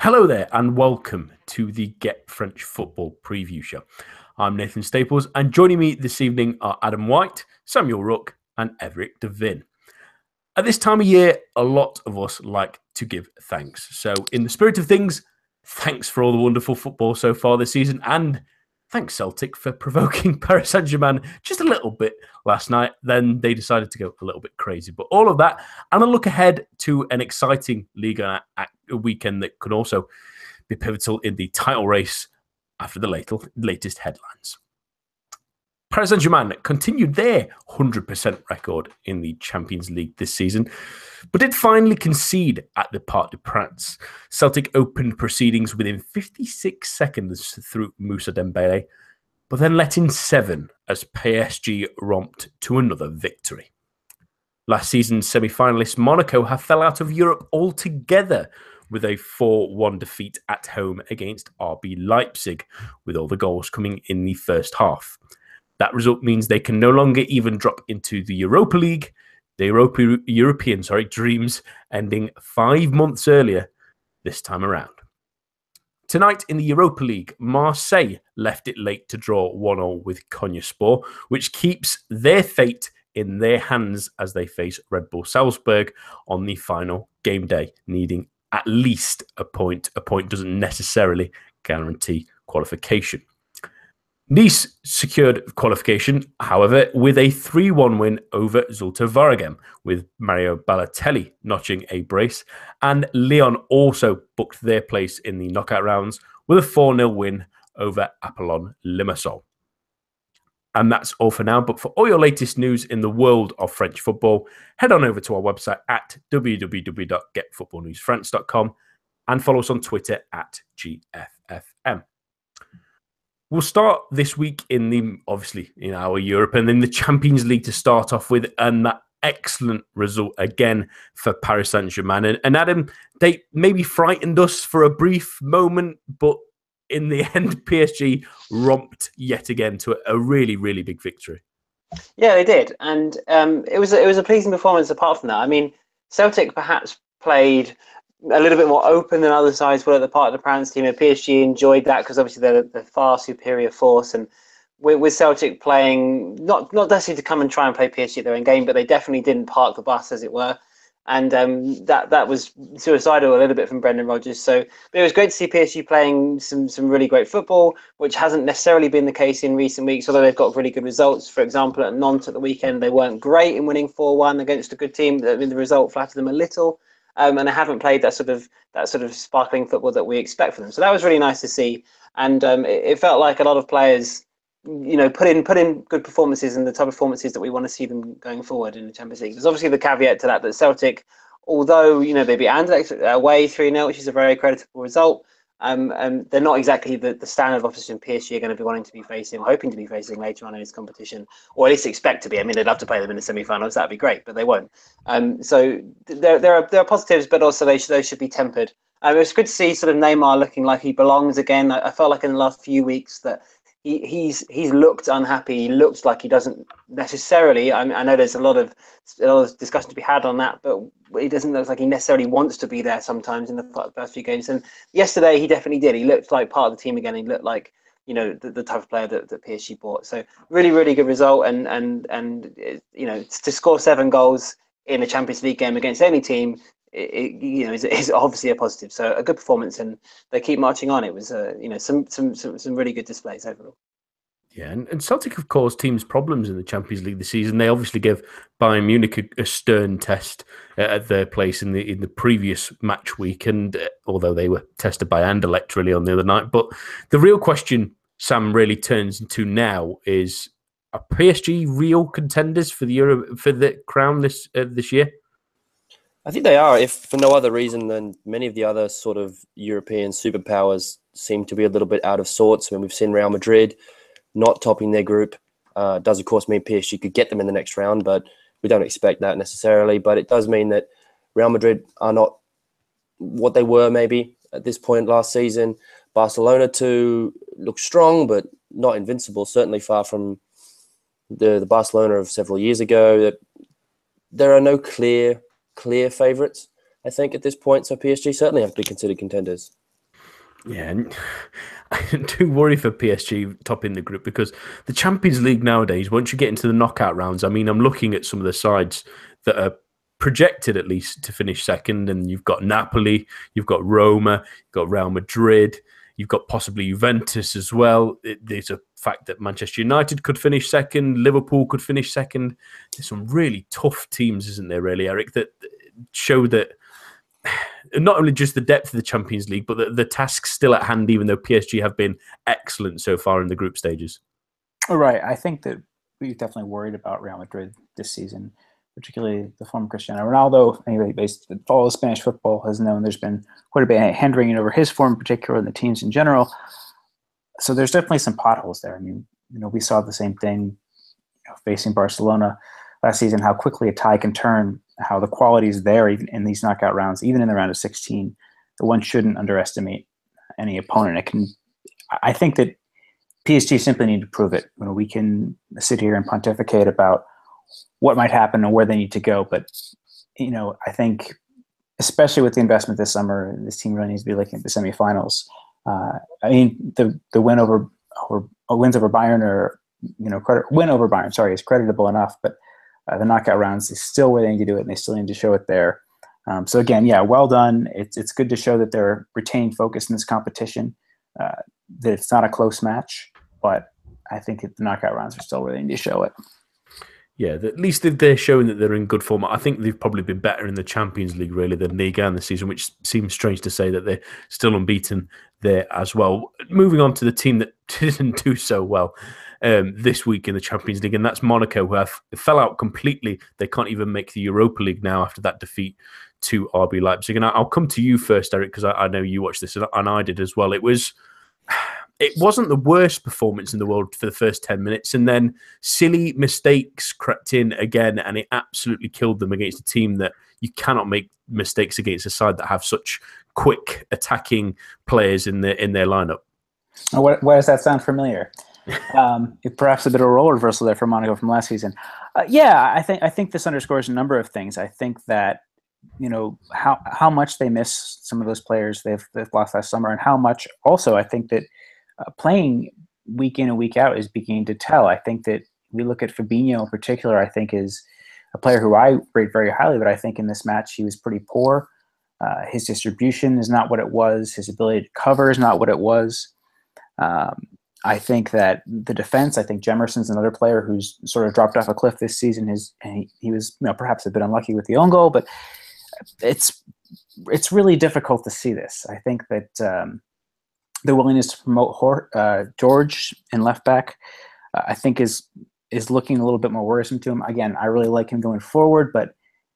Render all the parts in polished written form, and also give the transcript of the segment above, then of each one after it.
Hello there and welcome to the Get French Football Preview Show. I'm Nathan Staples and joining me this evening are Adam White, Samuel Rooke and Eric Devin. At this time of year, a lot of us like to give thanks. So in the spirit of things, thanks for all the wonderful football so far this season and thanks Celtic for provoking Paris Saint-Germain just a little bit last night. Then they decided to go a little bit crazy. But all of that and a look ahead to an exciting Ligue weekend that could also be pivotal in the title race after the latest headlines. Paris Saint-Germain continued their 100% record in the Champions League this season, but did finally concede at the Parc des Princes. Celtic opened proceedings within 56 seconds through Moussa Dembele, but then let in 7 as PSG romped to another victory. Last season's semi-finalists Monaco have fell out of Europe altogether with a 4-1 defeat at home against RB Leipzig, with all the goals coming in the first half. That result means they can no longer even drop into the Europa League, the European dreams ending 5 months earlier this time around. Tonight in the Europa League, Marseille left it late to draw 1-1 with Konyaspor, which keeps their fate in their hands as they face Red Bull Salzburg on the final game day, needing at least a point. A point doesn't necessarily guarantee qualification. Nice secured qualification, however, with a 3-1 win over Zulte Waregem, with Mario Balotelli notching a brace, and Lyon also booked their place in the knockout rounds with a 4-0 win over Apollon Limassol. And that's all for now, but for all your latest news in the world of French football, head on over to our website at www.getfootballnewsfrance.com and follow us on Twitter at GFFM. We'll start this week in our Europe and in the Champions League to start off with, and that excellent result again for Paris Saint-Germain. And Adam, they maybe frightened us for a brief moment, but in the end, PSG romped yet again to a really, really big victory. Yeah, they did, and it was a pleasing performance. Apart from that, I mean, Celtic perhaps played a little bit more open than other sides were at the Parc des Princes team, and PSG enjoyed that because obviously they're the far superior force. And with Celtic playing, not necessarily to come and try and play PSG at their own game, but they definitely didn't park the bus, as it were. And that was suicidal a little bit from Brendan Rodgers. So but it was great to see PSG playing some really great football, which hasn't necessarily been the case in recent weeks, although they've got really good results. For example, at Nantes at the weekend, they weren't great in winning 4-1 against a good team. I mean, the result flattered them a little. And they haven't played that sort of sparkling football that we expect from them. So that was really nice to see, and it felt like a lot of players, put in good performances and the type of performances that we want to see them going forward in the Champions League. There's obviously the caveat to that Celtic, although they beat Anderlecht away 3-0, which is a very creditable result. They're not exactly the standard of opposition PSG are going to be wanting to be facing or hoping to be facing later on in this competition, or at least expect to be. I mean, they'd love to play them in the semi-finals. That'd be great, but they won't. So there are positives, but also those should be tempered. It was good to see sort of Neymar looking like he belongs again. I felt like in the last few weeks that he's looked unhappy. He looks like he doesn't necessarily. I know there's a lot of discussion to be had on that, but he doesn't look like he necessarily wants to be there sometimes in the first few games. And yesterday he definitely did. He looked like part of the team again. He looked like the type of player that PSG bought. So really, really good result. And to score 7 goals in a Champions League game against any team, is obviously a positive. So a good performance, and they keep marching on. It was some really good displays overall. Yeah, and Celtic have caused teams problems in the Champions League this season. They obviously gave Bayern Munich a stern test at their place in the previous match week, and although they were tested by Anderlecht really on the other night. But the real question, Sam, really turns into now is: are PSG real contenders for the crown this year? I think they are, if for no other reason than many of the other sort of European superpowers seem to be a little bit out of sorts. I mean, we've seen Real Madrid not topping their group. Does, of course, mean PSG could get them in the next round, but we don't expect that necessarily. But it does mean that Real Madrid are not what they were maybe at this point last season. Barcelona too look strong, but not invincible, certainly far from the Barcelona of several years ago. There are no clear favourites, I think, at this point. So PSG certainly have to be considered contenders. Yeah, and I do worry for PSG topping the group because the Champions League nowadays, once you get into the knockout rounds, I mean, I'm looking at some of the sides that are projected at least to finish second, and you've got Napoli, you've got Roma, you've got Real Madrid, you've got possibly Juventus as well. There's a fact that Manchester United could finish second, Liverpool could finish second. There's some really tough teams, isn't there, really, Eric, that show that not only just the depth of the Champions League, but the task's still at hand, even though PSG have been excellent so far in the group stages. Right. I think that we've definitely worried about Real Madrid this season, particularly the former Cristiano Ronaldo. Anybody based that follows Spanish football has known there's been quite a bit of hand-wringing over his form, in particular, and the teams in general. So there's definitely some potholes there. I mean, we saw the same thing facing Barcelona last season, how quickly a tie can turn, how the quality is there even in these knockout rounds, even in the round of 16. The one shouldn't underestimate any opponent. I think that PSG simply need to prove it. We can sit here and pontificate about what might happen and where they need to go, but I think, especially with the investment this summer, this team really needs to be looking at the semifinals. I mean, the wins over Bayern win over Bayern, sorry, is creditable enough, but the knockout rounds is still where they need to do it, and they still need to show it there. So again, yeah, well done. It's good to show that they're retaining focus in this competition, that it's not a close match, but I think the knockout rounds are still where they need to show it. Yeah, at least if they're showing that they're in good form. I think they've probably been better in the Champions League, really, than Ligue and this season, which seems strange to say that they're still unbeaten there as well. Moving on to the team that didn't do so well this week in the Champions League, and that's Monaco, who fell out completely. They can't even make the Europa League now after that defeat to RB Leipzig. And I'll come to you first, Eric, because I know you watched this, and I did as well. It wasn't the worst performance in the world for the first 10 minutes, and then silly mistakes crept in again, and it absolutely killed them against a team that you cannot make mistakes against, a side that have such quick attacking players in their lineup. Why does that sound familiar? Perhaps a bit of a role reversal there for Monaco from last season. I think this underscores a number of things. I think that how much they miss some of those players they've lost last summer, and how much also I think that playing week in and week out is beginning to tell. I think that we look at Fabinho in particular, I think is a player who I rate very highly, but I think in this match he was pretty poor. His distribution is not what it was. His ability to cover is not what it was. I think that the defense, I think Jemerson's another player who's sort of dropped off a cliff this season. He was perhaps a bit unlucky with the own goal, but it's really difficult to see this. I think that the willingness to promote George in left back, I think is looking a little bit more worrisome to him. Again, I really like him going forward, but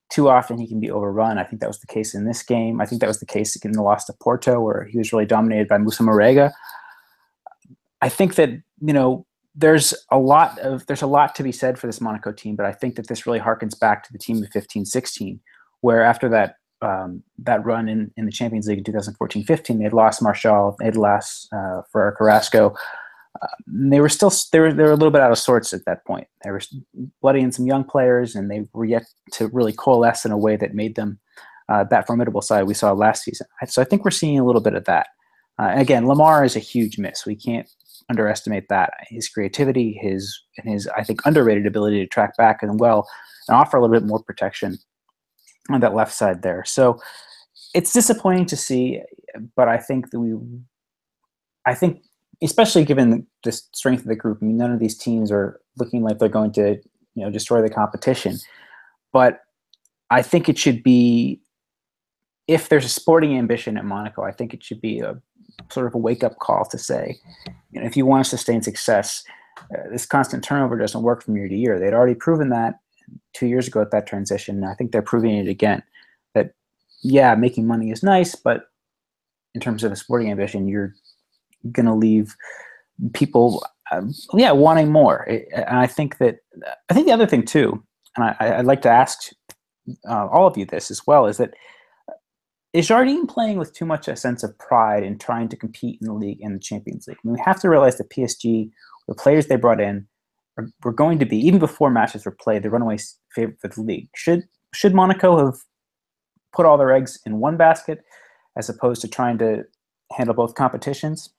too often he can be overrun. I think that was the case in this game. I think that was the case in the loss to Porto, where he was really dominated by Moussa Marega. I think that there's a lot to be said for this Monaco team, but I think that this really harkens back to the team of 15-16, where after that run in the Champions League in 2014-15, they had lost Martial, they had lost Ferrer Carrasco. They were a little bit out of sorts at that point. They were bloodying some young players, and they were yet to really coalesce in a way that made them that formidable side we saw last season. So I think we're seeing a little bit of that. Again, Lamar is a huge miss. We can't underestimate that. His creativity, his I think underrated ability to track back and offer a little bit more protection on that left side there. So it's disappointing to see, but I think especially given the strength of the group, I mean, none of these teams are looking like they're going to destroy the competition. But I think it should be, if there's a sporting ambition at Monaco, I think it should be a sort of a wake-up call to say, if you want to sustain success, this constant turnover doesn't work from year to year. They'd already proven that 2 years ago at that transition, and I think they're proving it again. That, making money is nice, but in terms of a sporting ambition, you're going to leave people, wanting more. And I think the other thing too, and I'd like to ask all of you this as well, is that is Jardim playing with too much a sense of pride in trying to compete in the league and the Champions League? I mean, we have to realize that PSG, the players they brought in, were going to be, even before matches were played, the runaway favorite for the league. Should Monaco have put all their eggs in one basket as opposed to trying to handle both competitions.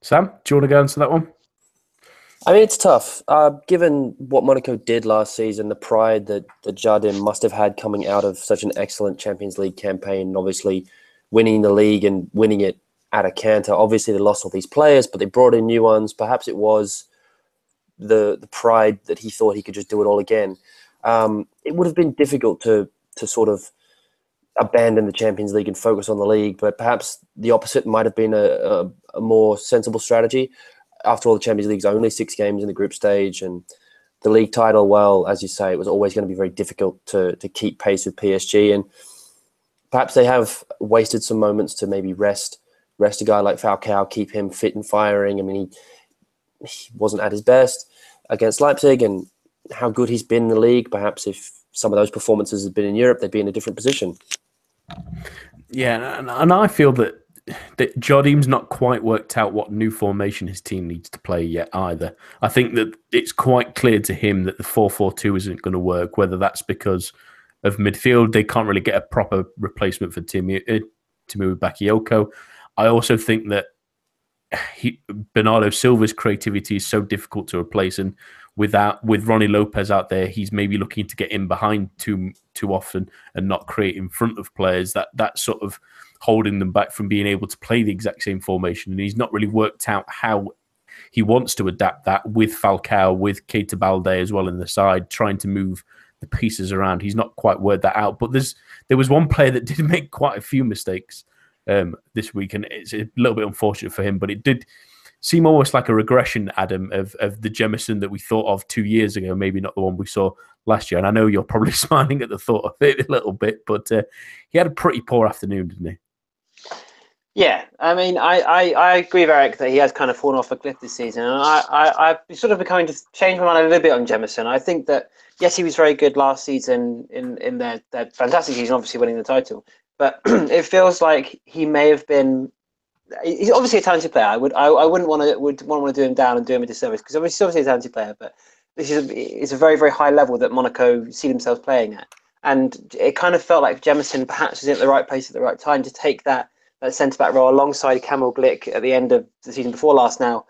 Sam, do you want to go into that one? I mean, it's tough. Given what Monaco did last season, the pride that Jardim must have had coming out of such an excellent Champions League campaign, and obviously winning the league and winning it at a canter. Obviously, they lost all these players, but they brought in new ones. Perhaps it was the pride that he thought he could just do it all again. It would have been difficult to sort of abandon the Champions League and focus on the league, but perhaps the opposite might have been a more sensible strategy. After all, the Champions League's only 6 games in the group stage, and the league title, well, as you say, it was always going to be very difficult to keep pace with PSG, and perhaps they have wasted some moments to maybe rest a guy like Falcao, keep him fit and firing. I mean, he wasn't at his best against Leipzig, and how good he's been in the league. Perhaps if some of those performances had been in Europe, they'd be in a different position. Yeah, and I feel that Jardim's not quite worked out what new formation his team needs to play yet either. I think that it's quite clear to him that the 4-4-2 isn't going to work, whether that's because of midfield. They can't really get a proper replacement for Timu Bakayoko. I also think that Bernardo Silva's creativity is so difficult to replace, and with Ronnie Lopez out there, he's maybe looking to get in behind too often and not create in front of players. That's sort of holding them back from being able to play the exact same formation. And he's not really worked out how he wants to adapt that with Falcao, with Keita Balde as well in the side, trying to move the pieces around. He's not quite worked that out. But there was one player that did make quite a few mistakes this week, and it's a little bit unfortunate for him, but it did seem almost like a regression, Adam, of the Jemison that we thought of 2 years ago, maybe not the one we saw last year. And I know you're probably smiling at the thought of it a little bit, but he had a pretty poor afternoon, didn't he? Yeah, I mean, I agree with Eric that he has kind of fallen off a cliff this season, and I've sort of becoming to change my mind a little bit on Jemison. I think that yes, he was very good last season in their fantastic season, obviously winning the title, but it feels like he may have been. He's obviously a talented player. I wouldn't want to do him down and do him a disservice, because obviously a talented player, but this is a very, very high level that Monaco see themselves playing at, and it kind of felt like Jemison perhaps was at the right place at the right time to take that centre-back role alongside Kamil Glick at the end of the season before last now,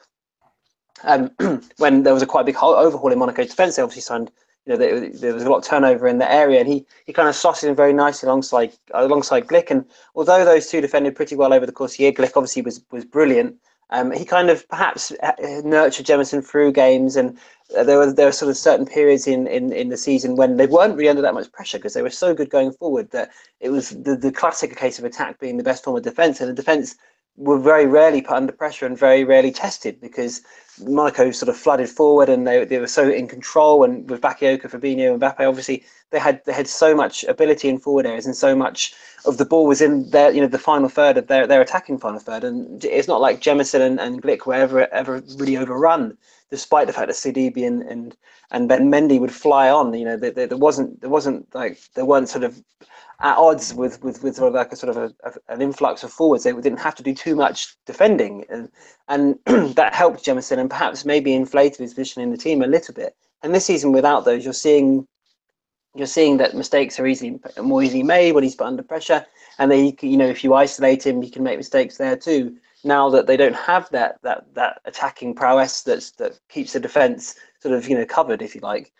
when there was a quite big overhaul in Monaco's defence. They obviously signed, there was a lot of turnover in the area, and he kind of slotted in very nicely alongside Glick. And although those two defended pretty well over the course of the year, Glick obviously was brilliant. He kind of perhaps nurtured Jemison through games, and there were sort of certain periods in the season when they weren't really under that much pressure because they were so good going forward that it was the classic case of attack being the best form of defence, and the defence were very rarely put under pressure and very rarely tested because Monaco sort of flooded forward and they were so in control. And with Bakayoko, Fabinho, and Mbappe, obviously they had so much ability in forward areas, and so much of the ball was in their the final third of their attacking final third. And it's not like Jemison and Glick were ever really overrun, despite the fact that Sidibe and Ben Mendy would fly on. There weren't sort of at odds with sort of like an influx of forwards. They didn't have to do too much defending, and that helped Jemison and perhaps maybe inflated his position in the team a little bit. And this season, without those, you're seeing that mistakes are more easily made when he's put under pressure, and if you isolate him, he can make mistakes there too. Now that they don't have that attacking prowess that keeps the defence sort of covered, if you like,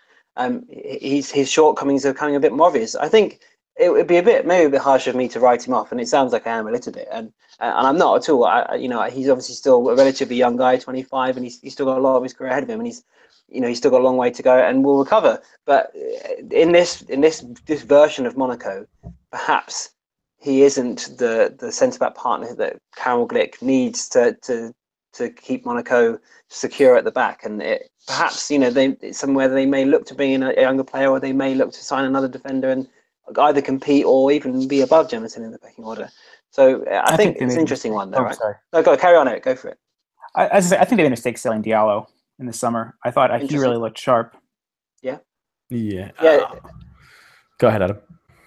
his shortcomings are becoming a bit more obvious. I think it would be maybe a bit harsh of me to write him off, and it sounds like I am a little bit, and I'm not at all. He's obviously still a relatively young guy, 25, and he's still got a lot of his career ahead of him, and he's still got a long way to go and will recover. But in this version of Monaco, perhaps he isn't the centre-back partner that Kamil Glick needs to keep Monaco secure at the back. And perhaps it's somewhere they may look to bring in a younger player, or they may look to sign another defender and either compete or even be above Jemison in the pecking order. So I think it's an interesting one, though, right? Sorry. No, go carry on, Eric. Go for it. I think they made a mistake selling Diallo in the summer. I thought he really looked sharp. Yeah. Go ahead, Adam.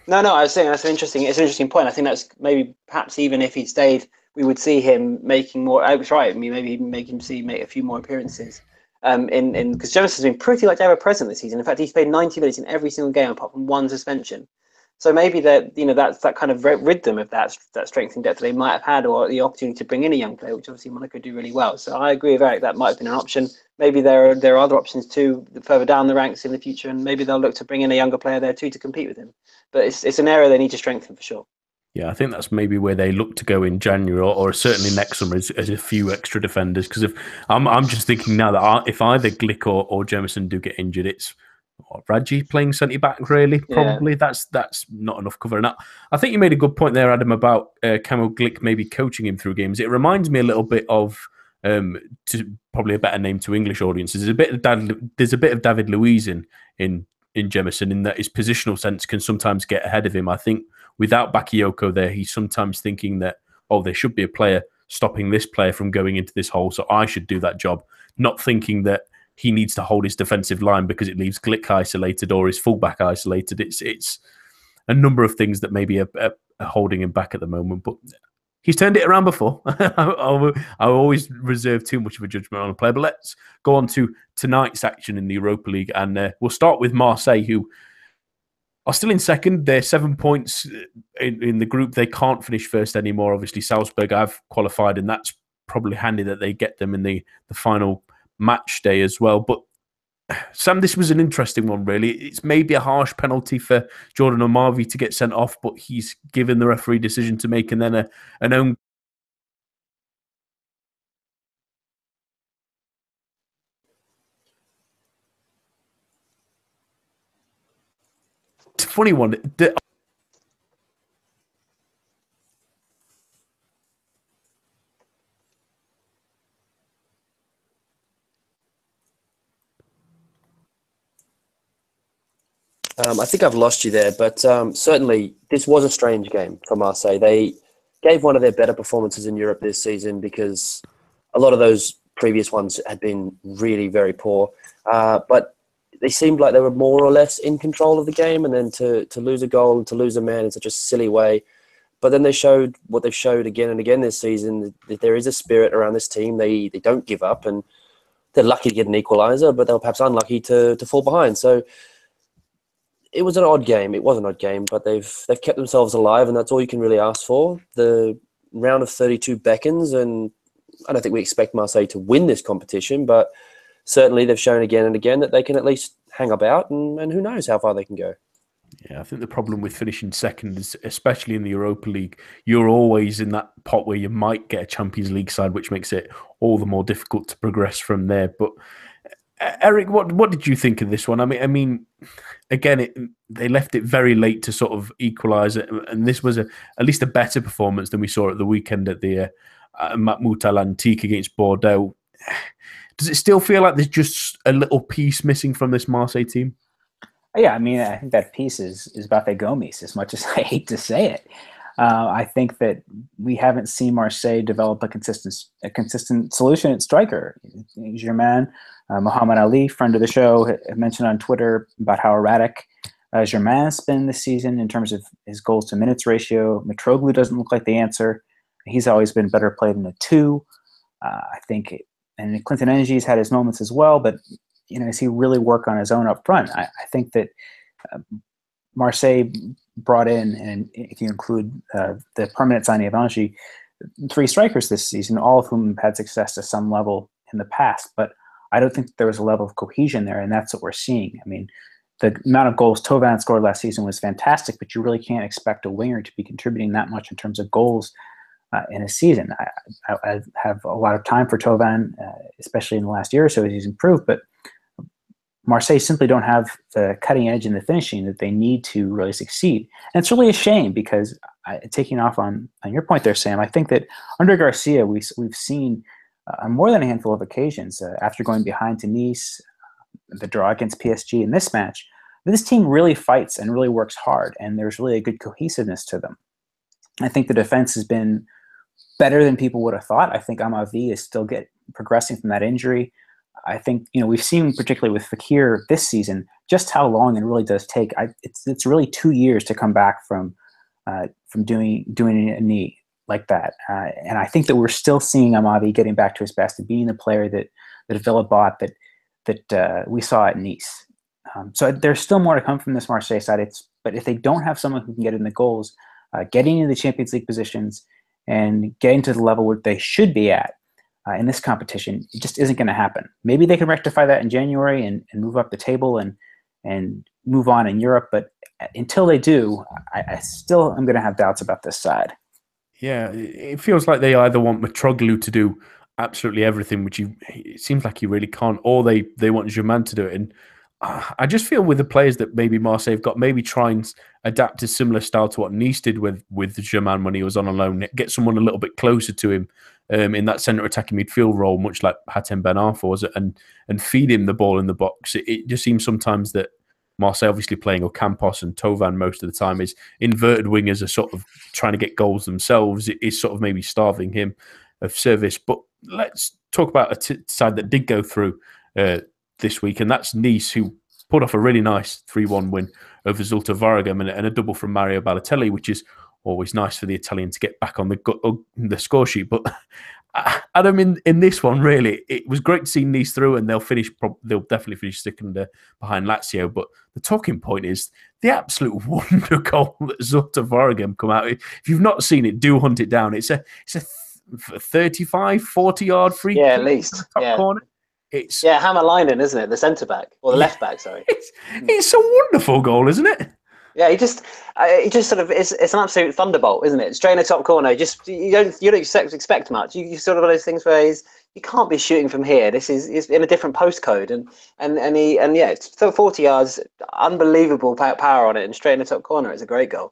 No, I was saying it's an interesting point. I think that's maybe perhaps even if he'd stayed, we would see him making more. I was right. I mean, maybe make a few more appearances. Because Jemison's been pretty much ever present this season. In fact, he's played 90 minutes in every single game apart from one suspension. So maybe that's that kind of rid them of that strength and depth they might have had, or the opportunity to bring in a young player, which obviously Monaco do really well. So I agree with Eric, that might have been an option. Maybe there are other options too further down the ranks in the future, and maybe they'll look to bring in a younger player there too to compete with him. But it's an area they need to strengthen for sure. Yeah, I think that's maybe where they look to go in January, or certainly next summer, is a few extra defenders. Because if I'm just thinking now that if either Glick or Jemison do get injured, it's Raji playing centre back. Really, probably that's not enough cover. And I think you made a good point there, Adam, about Kamil Glick maybe coaching him through games. It reminds me a little bit of probably a better name to English audiences. There's a bit of David Luiz in Jemison, in that his positional sense can sometimes get ahead of him. I think without Bakayoko there, he's sometimes thinking that, there should be a player stopping this player from going into this hole, so I should do that job, not thinking that he needs to hold his defensive line because it leaves Glick isolated or his fullback isolated. It's a number of things that maybe are holding him back at the moment, but he's turned it around before. I always reserve too much of a judgment on a player, but let's go on to tonight's action in the Europa League, and we'll start with Marseille, who are still in second. They're 7 points in the group. They can't finish first anymore. Obviously, Salzburg have qualified, and that's probably handy that they get them in the final match day as well. But Sam, this was an interesting one, really. It's maybe a harsh penalty for Jordan Omarvi to get sent off, but he's given the referee decision to make, and then an own. It's a funny one. I think I've lost you there, but certainly this was a strange game for Marseille. They gave one of their better performances in Europe this season, because a lot of those previous ones had been really very poor. But they seemed like they were more or less in control of the game, and then to lose a goal and to lose a man in such a silly way. But then they showed what they've showed again and again this season, that there is a spirit around this team. They don't give up, and they're lucky to get an equaliser, but they were perhaps unlucky to fall behind. So it was an odd game. It was an odd game, but they've kept themselves alive, and that's all you can really ask for. The round of 32 beckons, and I don't think we expect Marseille to win this competition, but certainly they've shown again and again that they can at least hang about, and who knows how far they can go. Yeah, I think the problem with finishing second is, especially in the Europa League, you're always in that pot where you might get a Champions League side, which makes it all the more difficult to progress from there. But Eric, what did you think of this one? I mean, again, they left it very late to sort of equalise it, and this was at least a better performance than we saw at the weekend at the Matmut Al Antique against Bordeaux. Does it still feel like there's just a little piece missing from this Marseille team? Yeah, I mean, I think that piece is Mbappé Gomis, as much as I hate to say it. I think that we haven't seen Marseille develop a consistent solution at striker. Germain, Muhammad Ali, friend of the show, had mentioned on Twitter about how erratic Germain's been this season in terms of his goals to minutes ratio. Mitroglou doesn't look like the answer. He's always been better played than a 2. I think, and Clinton Energi's had his moments as well, but does he really work on his own up front? I think that Marseille brought in, and if you include the permanent signing of Angie, 3 strikers this season, all of whom have had success to some level in the past. But I don't think there was a level of cohesion there, and that's what we're seeing. I mean, the amount of goals Thauvin scored last season was fantastic, but you really can't expect a winger to be contributing that much in terms of goals in a season. I have a lot of time for Thauvin, especially in the last year or so as he's improved, but Marseille simply don't have the cutting edge in the finishing that they need to really succeed. And it's really a shame, because taking off on your point there, Sam, I think that under Garcia, we've seen on more than a handful of occasions, after going behind to Nice, the draw against PSG in this match, this team really fights and really works hard, and there's really a good cohesiveness to them. I think the defense has been better than people would have thought. I think Amavi is still progressing from that injury. I think we've seen, particularly with Fekir this season, just how long it really does take. It's really 2 years to come back from doing a knee like that, and I think that we're still seeing Amavi getting back to his best and being the player that Villa bought that we saw at Nice. So there's still more to come from this Marseille side. But if they don't have someone who can get in the goals, getting into the Champions League positions and getting to the level where they should be at in this competition, it just isn't going to happen. Maybe they can rectify that in January and move up the table and move on in Europe. But until they do, I still am going to have doubts about this side. Yeah, it feels like they either want Mitroglou to do absolutely everything, which it seems like he really can't, or they want Germain to do it. And I just feel with the players that maybe Marseille have got, maybe try and adapt a similar style to what Nice did with Germain when he was on loan. Get someone a little bit closer to him in that centre attacking midfield role, much like Hatem Ben Arfa was, and feed him the ball in the box. It just seems sometimes that Marseille, obviously playing Ocampos and Tovan most of the time, is inverted wingers are sort of trying to get goals themselves. It is sort of maybe starving him of service. But let's talk about a side that did go through this week, and that's Nice, who put off a really nice 3-1 win over Zulte Waregem and a double from Mario Balotelli, which is always nice for the Italian to get back on the score sheet. But Adam, in this one, really, it was great to see Nice through, and they'll definitely finish second behind Lazio. But the talking point is the absolute wonder goal that Zulte Waregem come out. If you've not seen it, do hunt it down. It's a 35, 40-yard free kick at least. Top corner. It's Hammerleinen, isn't it? The centre back or the left back? Sorry. It's a wonderful goal, isn't it? Yeah, he just sort of it's an absolute thunderbolt, isn't it? Straight in the top corner. Just you don't expect much. You sort of one of those things where you can't be shooting from here. This is in a different postcode, and it's 40 yards, unbelievable power on it, and straight in the top corner. It's a great goal.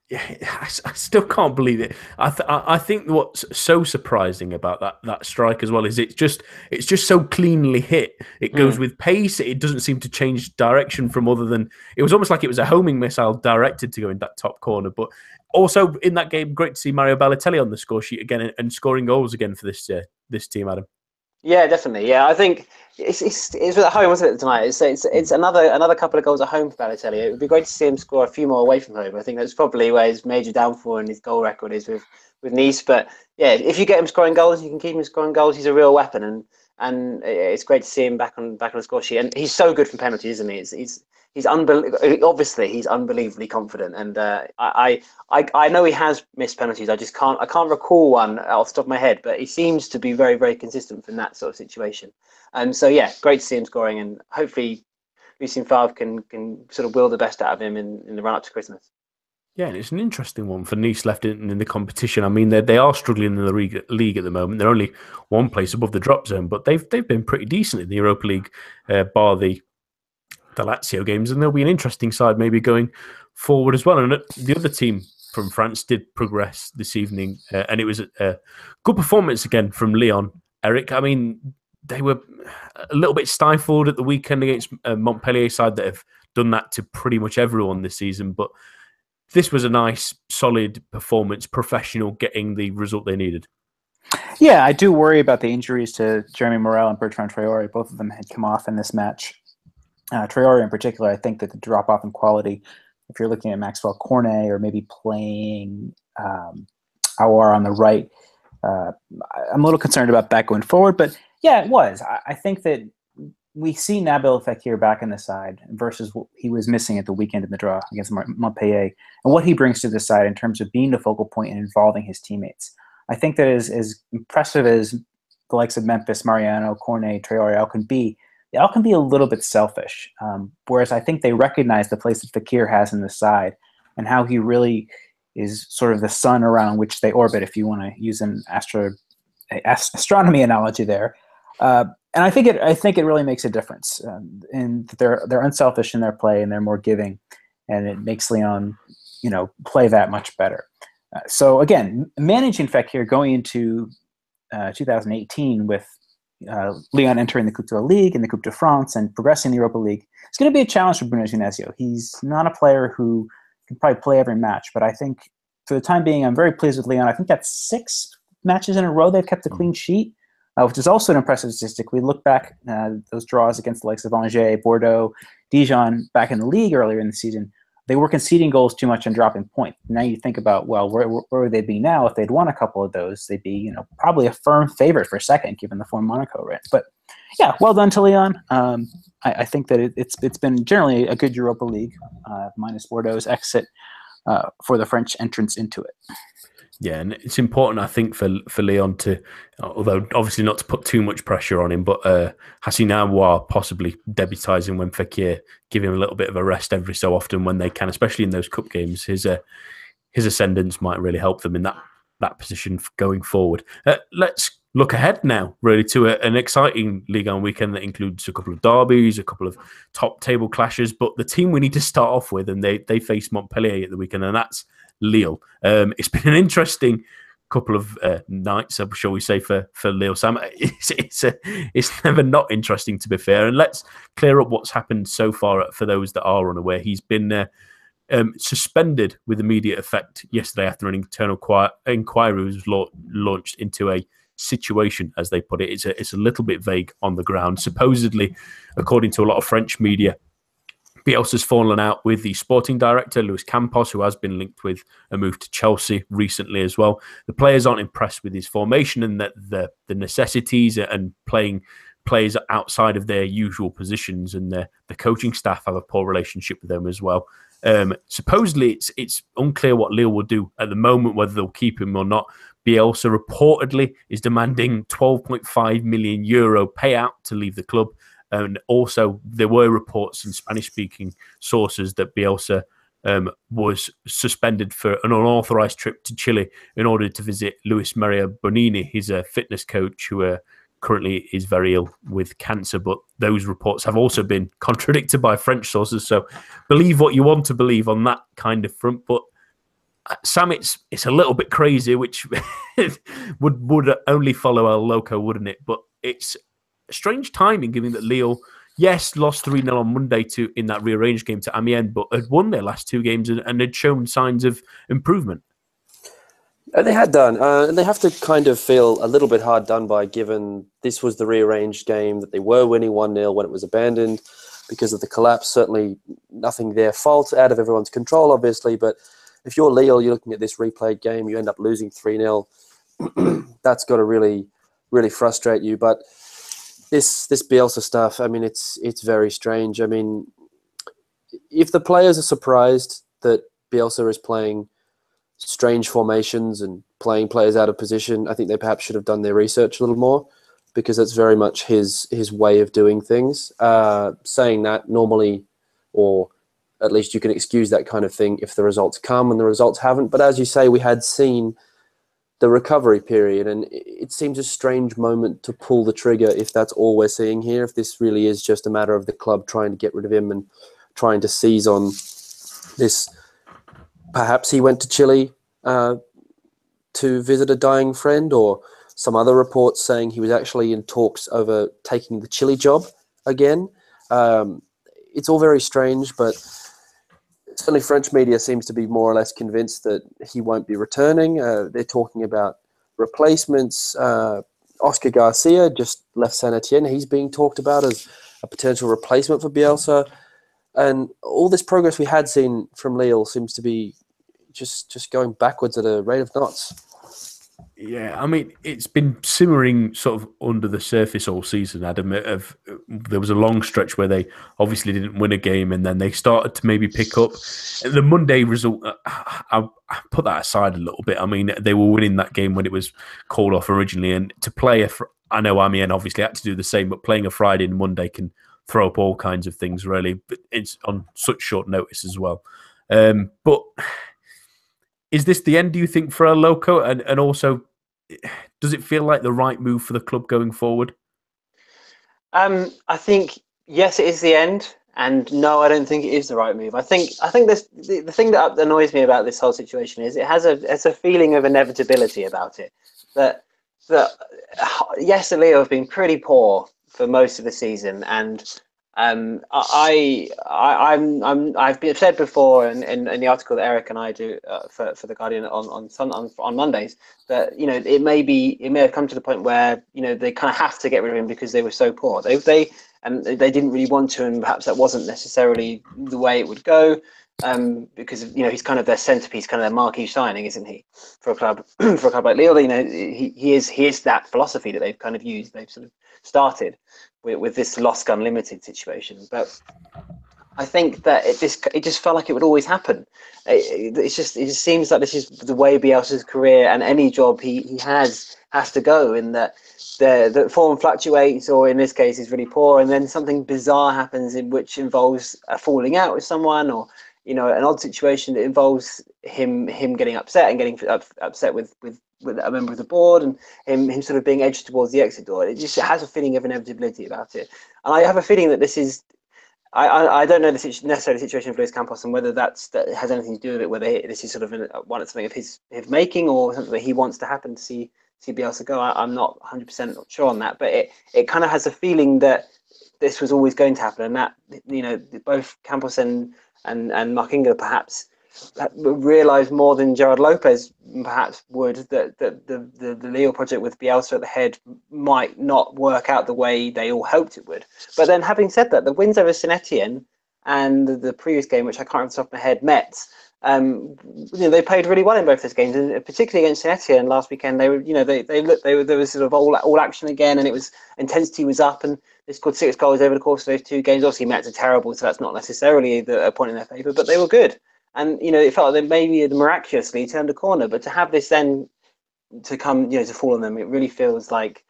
Yeah, I still can't believe it. I think what's so surprising about that strike as well is it's just so cleanly hit. It goes with pace. It doesn't seem to change direction from other than it was almost like it was a homing missile directed to go in that top corner. But also in that game, great to see Mario Balotelli on the score sheet again and scoring goals again for this team, Adam. Yeah, definitely. Yeah, I think it's at home, wasn't it, tonight? It's another couple of goals at home for Balotelli. It would be great to see him score a few more away from home. I think that's probably where his major downfall in his goal record is with Nice. But yeah, if you get him scoring goals, you can keep him scoring goals. He's a real weapon, and it's great to see him back on the score sheet. And he's so good from penalties, isn't he? He's obviously he's unbelievably confident, and I know he has missed penalties. I can't recall one off the top of my head, but he seems to be very, very consistent from that sort of situation. So yeah, great to see him scoring, and hopefully Lucien Favre can sort of will the best out of him in the run up to Christmas. Yeah, and it's an interesting one for Nice left in the competition. I mean, they are struggling in the league at the moment. They're only one place above the drop zone, but they've been pretty decent in the Europa League, bar the Lazio games, and there'll be an interesting side maybe going forward as well. And the other team from France did progress this evening, and it was a good performance again from Lyon. Eric, I mean, they were a little bit stifled at the weekend against Montpellier side that have done that to pretty much everyone this season, but this was a nice, solid performance, professional, getting the result they needed. Yeah, I do worry about the injuries to Jeremy Morel and Bertrand Traoré. Both of them had come off in this match. Traoré in particular, I think that the drop-off in quality, if you're looking at Maxwell Cornet or maybe playing Aouar on the right, I'm a little concerned about that going forward. But yeah, it was. I think that we see Nabil Fekir back in the side versus what he was missing at the weekend in the draw against Montpellier, and what he brings to the side in terms of being the focal point and involving his teammates. I think that as impressive as the likes of Memphis, Mariano, Cornet, Traoré all can be, they all can be a little bit selfish. Whereas I think they recognize the place that Fekir has in the side and how he really is sort of the sun around which they orbit, if you want to use an astronomy analogy there. And I think it really makes a difference. And they're unselfish in their play and they're more giving, and it makes Lyon, play that much better. So again, managing Fekir going into 2018 with Lyon entering the Coupe de la Ligue and the Coupe de France and progressing the Europa League, it's going to be a challenge for Bruno Genesio. He's not a player who can probably play every match, but I think for the time being, I'm very pleased with Lyon. I think that's 6 matches in a row they've kept a clean sheet, which is also an impressive statistic. We look back those draws against the likes of Angers, Bordeaux, Dijon back in the league earlier in the season. They were conceding goals too much and dropping points. Now you think about, well, where would they be now? If they'd won a couple of those, they'd be, probably a firm favorite for second, given the form Monaco were in. But yeah, well done to Leon. I think that it's been generally a good Europa League, minus Bordeaux's exit for the French entrance into it. Yeah, and it's important, I think, for Leon to, although obviously not to put too much pressure on him, but Hassan Aouar possibly debutising when Fekir, give him a little bit of a rest every so often when they can, especially in those cup games. His ascendance might really help them in that position going forward. Let's look ahead now, really, to an exciting Ligue 1 weekend that includes a couple of derbies, a couple of top table clashes, but the team we need to start off with, and they face Montpellier at the weekend, and that's Lille. It's been an interesting couple of nights, shall we say, for Lille. Sam, it's never not interesting, to be fair. And let's clear up what's happened so far for those that are unaware. He's been suspended with immediate effect yesterday after an internal inquiry was launched into a situation, as they put it. It's a little bit vague on the ground. Supposedly, according to a lot of French media, Bielsa's fallen out with the sporting director, Luis Campos, who has been linked with a move to Chelsea recently as well. The players aren't impressed with his formation and that the necessities and playing players outside of their usual positions, and the coaching staff have a poor relationship with them as well. Supposedly, it's unclear what Lille will do at the moment, whether they'll keep him or not. Bielsa reportedly is demanding €12.5 million payout to leave the club. And also, there were reports in Spanish-speaking sources that Bielsa was suspended for an unauthorized trip to Chile in order to visit Luis Maria Bonini. He's a fitness coach who currently is very ill with cancer, but those reports have also been contradicted by French sources. So believe what you want to believe on that kind of front. But Sam, it's a little bit crazy, which would only follow El Loco, wouldn't it? But it's strange timing, given that Lille, yes, lost 3-0 on Monday in that rearranged game to Amiens, but had won their last two games and had shown signs of improvement. They had done, and they have to kind of feel a little bit hard done by, given this was the rearranged game, that they were winning 1-0 when it was abandoned because of the collapse. Certainly nothing their fault, out of everyone's control, obviously, but if you're Lille, you're looking at this replayed game, you end up losing 3-0. That's got to really, really frustrate you. But this Bielsa stuff, I mean, it's very strange. I mean, if the players are surprised that Bielsa is playing strange formations and playing players out of position, I think they perhaps should have done their research a little more, because that's very much his way of doing things. Saying that, normally, or at least you can excuse that kind of thing if the results come and the results haven't. But as you say, we had seen the recovery period, and it seems a strange moment to pull the trigger if that's all we're seeing here, if this really is just a matter of the club trying to get rid of him and trying to seize on this. Perhaps he went to Chile to visit a dying friend, or some other reports saying he was actually in talks over taking the Chile job again. It's all very strange, but certainly French media seems to be more or less convinced that he won't be returning. They're talking about replacements. Oscar Garcia just left Saint-Etienne. He's being talked about as a potential replacement for Bielsa. And all this progress we had seen from Lille seems to be just going backwards at a rate of knots. Yeah, I mean, it's been simmering sort of under the surface all season, Adam. There was a long stretch where they obviously didn't win a game, and then they started to maybe pick up. The Monday result, I put that aside a little bit. I mean, they were winning that game when it was called off originally, and to play I know Amiens obviously had to do the same, but playing a Friday and Monday can throw up all kinds of things, really. But it's on such short notice as well. But is this the end, do you think, for El Loco? And also, does it feel like the right move for the club going forward? I think, yes, it is the end. And no, I don't think it is the right move. I think this, the thing that annoys me about this whole situation is it's a feeling of inevitability about it. That yes, Lille have been pretty poor for most of the season, and I've said before in the article that Eric and I do for the Guardian on Mondays, that it may have come to the point where they kind of have to get rid of him because they were so poor. They didn't really want to, and perhaps that wasn't necessarily the way it would go. Because he's kind of their centerpiece, kind of their marquee signing, isn't he? For a club like Lille, he is that philosophy that they've kind of used. They've sort of started. with this Losk Unlimited situation. But I think that it just felt like it would always happen. It just seems like this is the way Bielsa's career and any job he has to go, in that the form fluctuates, or in this case is really poor, and then something bizarre happens in which involves a falling out with someone, or an odd situation that involves him getting upset and getting upset with a member of the board, and him sort of being edged towards the exit door. It has a feeling of inevitability about it, and I have a feeling that this is. I don't know necessarily the situation of Luis Campos and whether that has anything to do with it, whether this is sort of something of his making, or something that he wants to happen to see Bielsa go. I'm not 100% sure on that, but it kind of has a feeling that this was always going to happen, and that both Campos and Marquinhos perhaps realised more than Gerard Lopez perhaps would, that the Lille project with Bielsa at the head might not work out the way they all hoped it would. But then, having said that, the wins over Saint Etienne and the previous game, which I can't remember off the top of my head, Metz, they played really well in both those games, and particularly against Saint Etienne last weekend. They were, there was sort of all action again, and it was intensity was up, and they scored 6 goals over the course of those 2 games. Obviously, Metz are terrible, so that's not necessarily a point in their favour, but they were good. And it felt like they maybe miraculously turned a corner, but to have this then to come, to fall on them, it really feels like,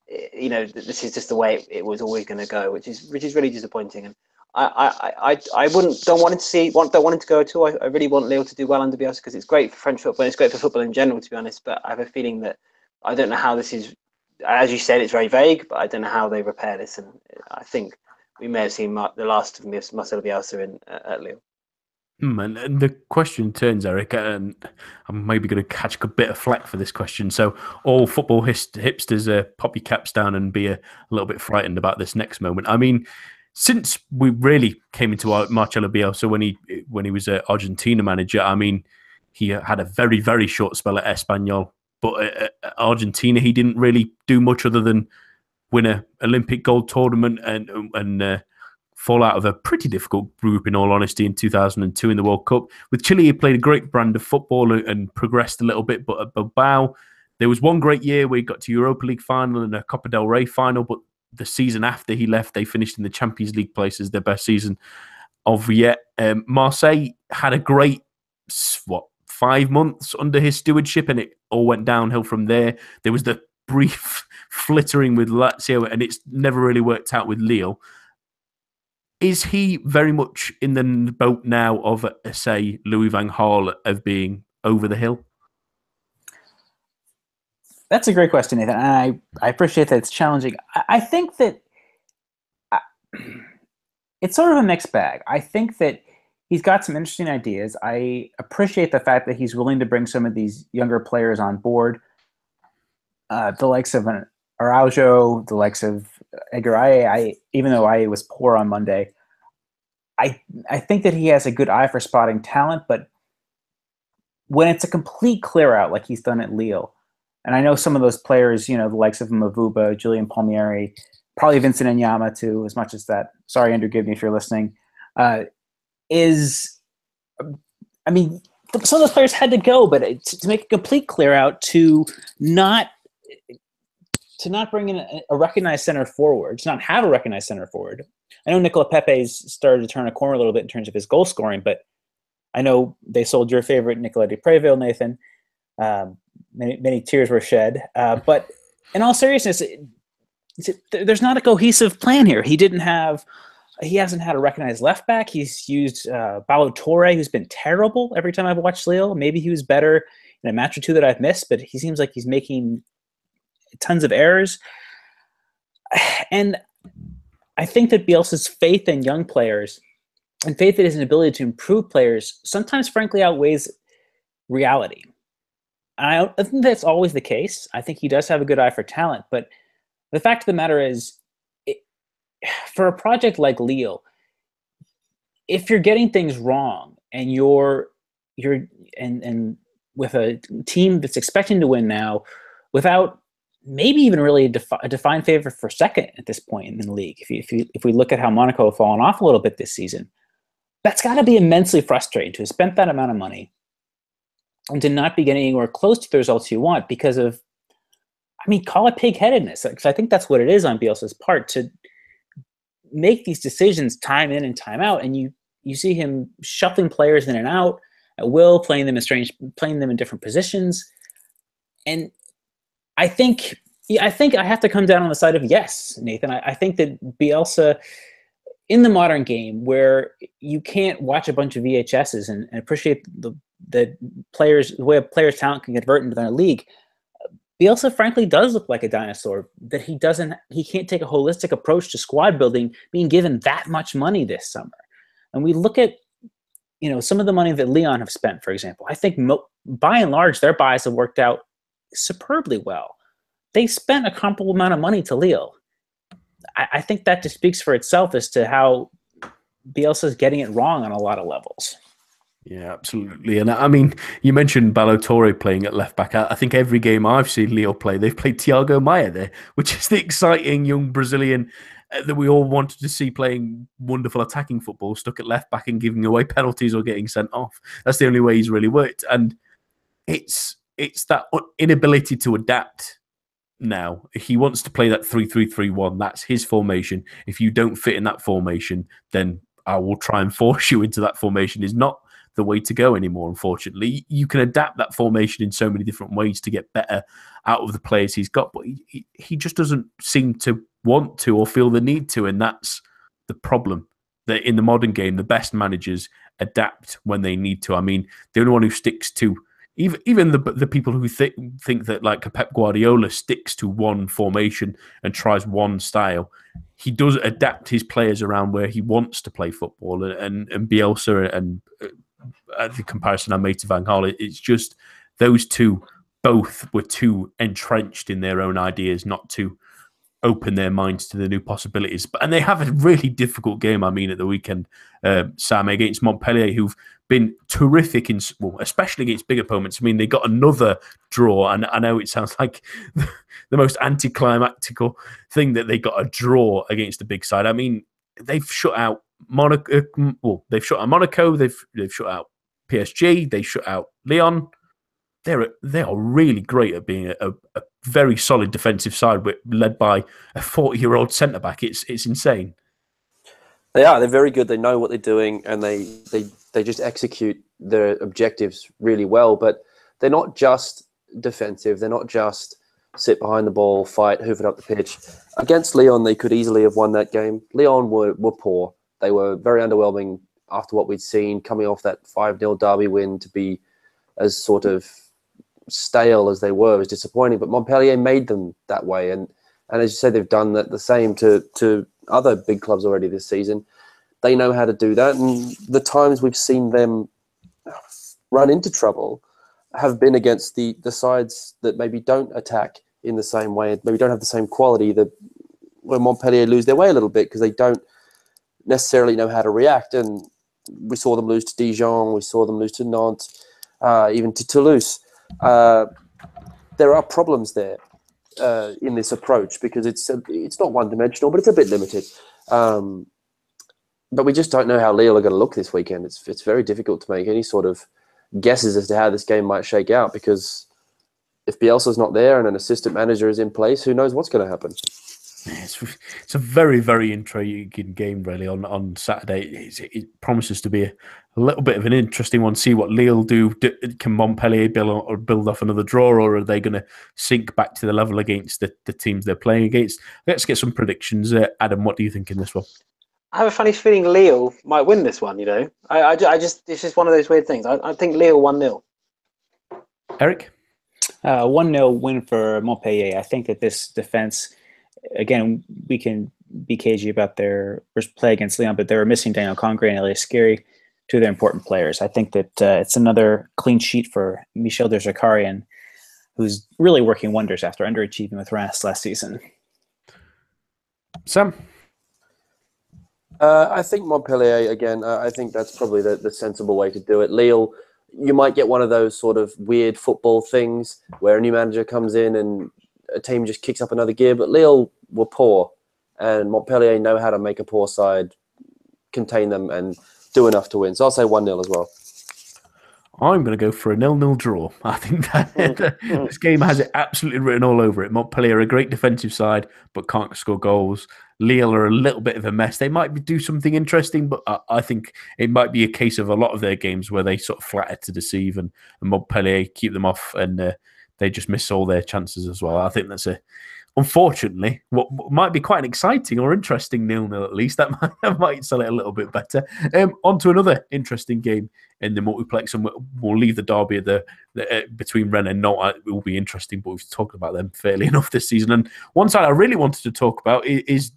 this is just the way it was always going to go, which is really disappointing. And I don't want it to go at all. I really want Lille to do well under Bielsa, because it's great for French football, and it's great for football in general, to be honest. But I have a feeling that I don't know how this is. As you said, it's very vague, but I don't know how they repair this. And I think we may have seen the last of Marcelo Bielsa at Lille. And the question turns, Eric, and I'm maybe going to catch a bit of flack for this question. So all football hipsters pop your caps down and be a little bit frightened about this next moment. I mean, since we really came into Marcelo Bielsa when he was an Argentina manager, I mean, he had a very, very short spell at Espanyol, but at Argentina he didn't really do much other than win an Olympic gold tournament and fall out of a pretty difficult group, in all honesty, in 2002 in the World Cup. With Chile, he played a great brand of football and progressed a little bit, but at Bilbao, there was one great year where he got to Europa League final and a Copa del Rey final, but the season after he left, they finished in the Champions League places, their best season of yet. Marseille had a great, 5 months under his stewardship, and it all went downhill from there. There was the brief flittering with Lazio, and it's never really worked out with Lille. Is he very much in the boat now of, say, Louis van Gaal, of being over the hill? That's a great question, Nathan. And I appreciate that it's challenging. I think that it's sort of a mixed bag. I think that he's got some interesting ideas. I appreciate the fact that he's willing to bring some of these younger players on board, the likes of an Araujo, the likes of Edgar Aye. Even though Aye was poor on Monday, I think that he has a good eye for spotting talent, but when it's a complete clear out like he's done at Lille, and I know some of those players, the likes of Mavuba, Julian Palmieri, probably Vincent Enyama too, as much as that. Sorry, Andrew Gibney, if you're listening. Some of those players had to go, but to make a complete clear out, to not bring in a recognized center forward, to not have a recognized center forward. I know Nicola Pepe's started to turn a corner a little bit in terms of his goal scoring, but I know they sold your favorite Nicolas Depreville, Nathan. Many tears were shed. But in all seriousness, there's not a cohesive plan here. He hasn't had a recognized left back. He's used Paulo Torre, who's been terrible every time I've watched Lille. Maybe he was better in a match or two that I've missed, but he seems like he's making tons of errors. And I think that Bielsa's faith in young players and faith in his ability to improve players sometimes, frankly, outweighs reality. I think that's always the case. I think he does have a good eye for talent, but the fact of the matter is, for a project like Lille, if you're getting things wrong and you're with a team that's expecting to win now, without maybe even really a defined favorite for second at this point in the league, if we look at how Monaco have fallen off a little bit this season, that's got to be immensely frustrating to have spent that amount of money and to not be getting anywhere close to the results you want because of, call it pig-headedness, because I think that's what it is on Bielsa's part. make these decisions time in and time out, and you see him shuffling players in and out at will, playing them in different positions. And I think I have to come down on the side of yes, Nathan. I think that Bielsa, in the modern game where you can't watch a bunch of VHSs and appreciate the way a player's talent can convert into their league, Bielsa frankly does look like a dinosaur, that he can't take a holistic approach to squad building being given that much money this summer. And we look at, some of the money that Lyon have spent, for example. I think by and large, their buys have worked out superbly well. They spent a comparable amount of money to Lille. I think that just speaks for itself as to how Bielsa is getting it wrong on a lot of levels. Yeah, absolutely. And I mean, you mentioned Ballo-Touré playing at left back. I think every game I've seen Lille play, they've played Thiago Maia there, which is the exciting young Brazilian that we all wanted to see playing wonderful attacking football, stuck at left back and giving away penalties or getting sent off. That's the only way he's really worked. And it's that inability to adapt now. He wants to play that 3-3-3-1. That's his formation. If you don't fit in that formation, then I will try and force you into that formation. Is not the way to go anymore, unfortunately. You can adapt that formation in so many different ways to get better out of the players he's got, but he just doesn't seem to want to or feel the need to, and that's the problem. That in the modern game, the best managers adapt when they need to. I mean, the only one who sticks to, even the people who think that like Pep Guardiola sticks to one formation and tries one style, he does adapt his players around where he wants to play football. And Bielsa and the comparison I made to Van Gaal, it's just those two both were too entrenched in their own ideas not to open their minds to the new possibilities. And they have a really difficult game, at the weekend, Sam, against Montpellier, who've been terrific, especially against big opponents. I mean, they got another draw, and I know it sounds like the most anticlimactical thing that they got a draw against a big side. I mean, they've shut out Monaco. They've shut out Monaco. They've shut out PSG. They shut out Lyon. They are really great at being a very solid defensive side, led by a 40-year-old centre back. It's insane. They are. They're very good. They know what they're doing, and they just execute their objectives really well. But they're not just defensive. They're not just sit behind the ball, fight, hoof it up the pitch. Against Lyon, they could easily have won that game. Lyon were poor. They were very underwhelming after what we'd seen, coming off that 5-0 derby win. To be as sort of stale as they were was disappointing. But Montpellier made them that way. And as you said, they've done that the same to other big clubs already this season. They know how to do that. And the times we've seen them run into trouble have been against the sides that maybe don't attack in the same way, maybe don't have the same quality, where Montpellier lose their way a little bit because they don't necessarily know how to react. And we saw them lose to Dijon, we saw them lose to Nantes, even to Toulouse. There are problems there in this approach because it's not one-dimensional, but it's a bit limited. But we just don't know how Lille are going to look this weekend. It's very difficult to make any sort of guesses as to how this game might shake out, because if Bielsa's not there and an assistant manager is in place, who knows what's going to happen? It's a very, very intriguing game, really, on Saturday. It promises to be a little bit of an interesting one. See what Lille do. Can Montpellier build off another draw, or are they going to sink back to the level against the teams they're playing against? Let's get some predictions. Adam, what do you think in this one? I have a funny feeling Lille might win this one, I just, it's just one of those weird things. I think Lille 1-0. Eric? 1-0 win for Montpellier. I think that this defense, again, we can be cagey about their first play against Lyon, but they were missing Daniel Congre and Elias Skiri, two of their important players. I think that it's another clean sheet for Michel de Zakarian, who's really working wonders after underachieving with Reims last season. Sam? I think Montpellier, again, I think that's probably the sensible way to do it. Lille, you might get one of those sort of weird football things where a new manager comes in and a team just kicks up another gear, but Lille were poor, and Montpellier know how to make a poor side, contain them, and do enough to win. So I'll say 1-0 as well. I'm going to go for a 0-0 draw. I think that this game has it absolutely written all over it. Montpellier are a great defensive side, but can't score goals. Lille are a little bit of a mess. They might do something interesting, but I think it might be a case of a lot of their games where they sort of flatter to deceive, and Montpellier keep them off, and they just miss all their chances as well. I think that's unfortunately, what might be quite an exciting or interesting 0-0 at least. That might sell it a little bit better. On to another interesting game in the multiplex, and we'll leave the derby between Rennes and Nantes. It will be interesting, but we've talked about them fairly enough this season. And one side I really wanted to talk about is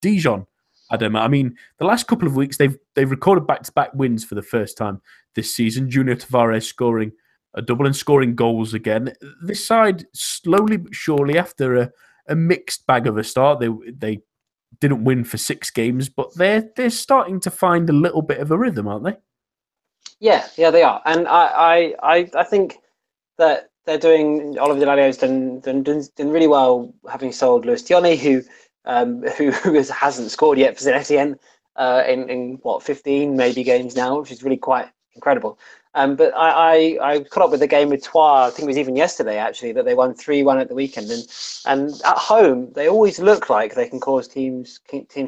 Dijon. Adam, I mean, the last couple of weeks they've recorded back-to-back wins for the first time this season. Junior Tavares scoring a double and scoring goals again. This side, slowly but surely, after a mixed bag of a start. They didn't win for 6 games, but they're starting to find a little bit of a rhythm, aren't they? Yeah, they are, and I think that they're doing. Oliver Delaney's done really well, having sold Luis Diony, who hasn't scored yet for Saint-Etienne in 15 maybe games now, which is really quite incredible. But I caught up with the game with Troyes, I think it was even yesterday actually, that they won 3-1 at the weekend. And at home, they always look like they can cause teams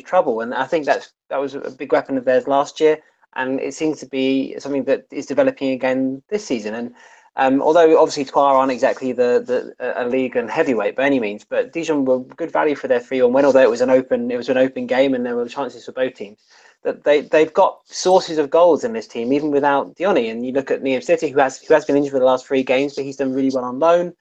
trouble. And I think that was a big weapon of theirs last year. And it seems to be something that is developing again this season. And although obviously Troyes aren't exactly a league and heavyweight by any means, but Dijon were good value for their 3-1 win, although it was an open game and there were chances for both teams. That they've got sources of goals in this team, even without Diony. And you look at Nîmes City, who has been injured for the last 3 games, but he's done really well on loan.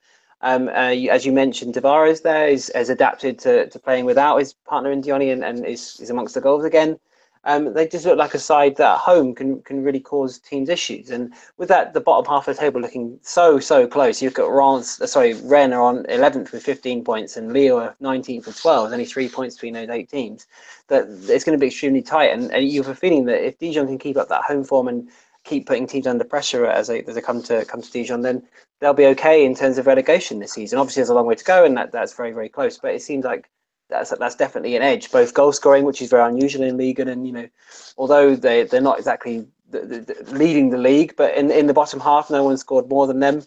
As you mentioned, Tavares there has adapted to playing without his partner in Diony and is amongst the goals again. They just look like a side that at home can really cause teams issues. And with that, the bottom half of the table looking so close. You look at Rennes are on 11th with 15 points and Lille are 19th with 12. There's only 3 points between those 8 teams. That it's going to be extremely tight. And you have a feeling that if Dijon can keep up that home form and keep putting teams under pressure as they come to Dijon, then they'll be okay in terms of relegation this season. Obviously, there's a long way to go, and that's very, very close. But it seems like that's definitely an edge, both goal scoring, which is very unusual in Ligue, and although they're not exactly leading the league, but in the bottom half, no one scored more than them.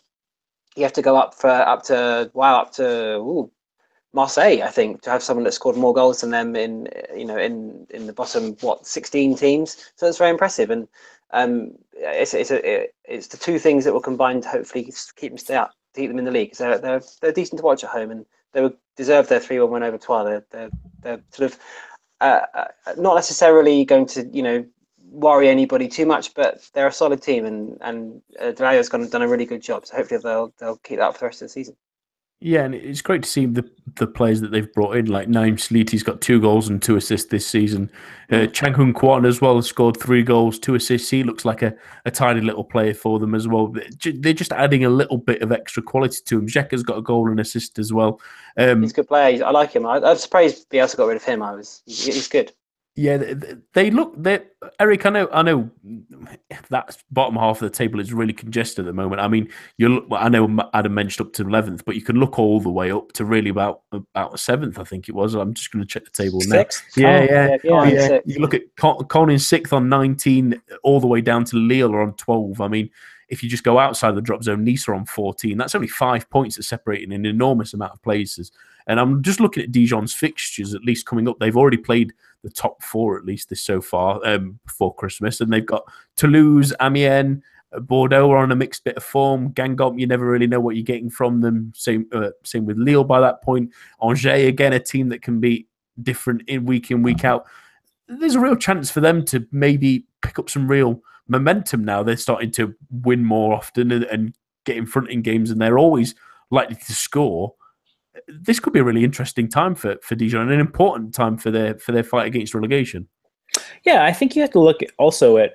You have to go up to Marseille, I think, to have someone that scored more goals than them in the bottom 16 teams. So that's very impressive, and it's the 2 things that will combine to hopefully keep them in the league. So they're decent to watch at home, and they deserve their 3-1 win over Troyes. They're sort of not necessarily going to worry anybody too much, but they're a solid team, and Delayo's done a really good job. So hopefully they'll keep that up for the rest of the season. Yeah, and it's great to see the players that they've brought in. Like Naim Sliti's got 2 goals and 2 assists this season. Chang Hun Kwan as well has scored 3 goals, 2 assists. He looks like a tiny little player for them as well. They're just adding a little bit of extra quality to him. Xheka's got a goal and assist as well. He's a good player. I like him. I'm surprised Bielsa got rid of him. He's good. Yeah, Eric, I know that bottom half of the table is really congested at the moment. I mean, I know Adam mentioned up to 11th, but you can look all the way up to really about 7th, I think it was. I'm just going to check the table now. 6th? Yeah. You look at Caen in 6th on 19, all the way down to Lille are on 12. I mean, if you just go outside the drop zone, Nice are on 14. That's only 5 points that's separating an enormous amount of places. And I'm just looking at Dijon's fixtures, at least coming up. They've already played the top 4, at least so far, before Christmas. And they've got Toulouse, Amiens, Bordeaux are on a mixed bit of form. Guingamp, you never really know what you're getting from them. Same with Lille by that point. Angers, again, a team that can be different in, week out. There's a real chance for them to maybe pick up some real momentum now. They're starting to win more often and get in front in games, and they're always likely to score. This could be a really interesting time for Dijon and an important time for their fight against relegation. Yeah, I think you have to look also at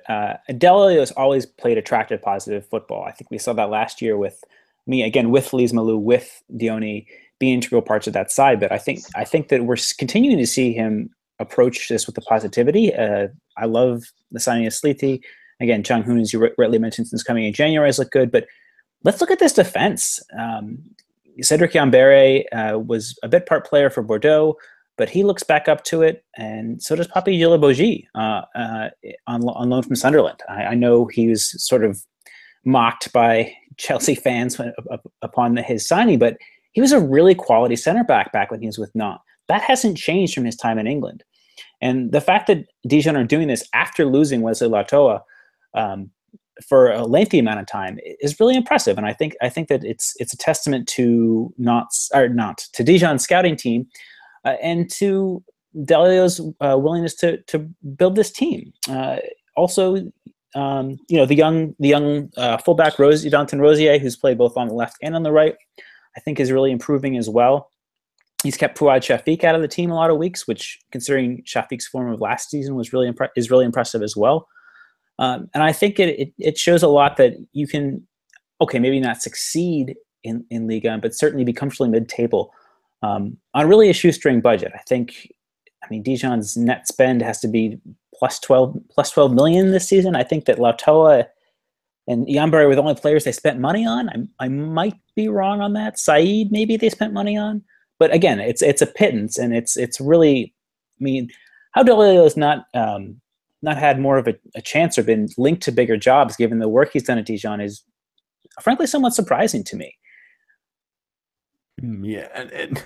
Delhi has always played attractive, positive football. I think we saw that last year with Lise Malou, with Diony being integral parts of that side. But I think that we're continuing to see him approach this with the positivity. I love the signing of Sliti. Again, Chang Hun, as you rightly mentioned, since coming in January, has looked good. But let's look at this defense. Cedric Yambere was a bit part player for Bordeaux, but he looks back up to it, and so does Papi Djilabodji on loan from Sunderland. I know he was sort of mocked by Chelsea fans upon his signing, but he was a really quality center back when he was with Nantes. That hasn't changed from his time in England. And the fact that Dijon are doing this after losing Wesley Lautoa for a lengthy amount of time is really impressive. And I think that it's a testament to to Dijon's scouting team and to Delio's willingness to build this team. Also, the young fullback Danton Rosier, who's played both on the left and on the right, I think is really improving as well. He's kept Fouad Shafiq out of the team a lot of weeks, which, considering Shafiq's form of last season, is really impressive as well. And I think it shows a lot that you can, maybe not succeed in Ligue 1, but certainly be comfortably mid-table on really a shoestring budget. I mean, Dijon's net spend has to be plus 12 million this season. I think that Lautoa and Yambare were the only players they spent money on. I might be wrong on that. Said, maybe they spent money on. But again, it's a pittance, and it's really, I mean, how Delio has not had more of a chance or been linked to bigger jobs given the work he's done at Dijon is frankly somewhat surprising to me. Yeah, and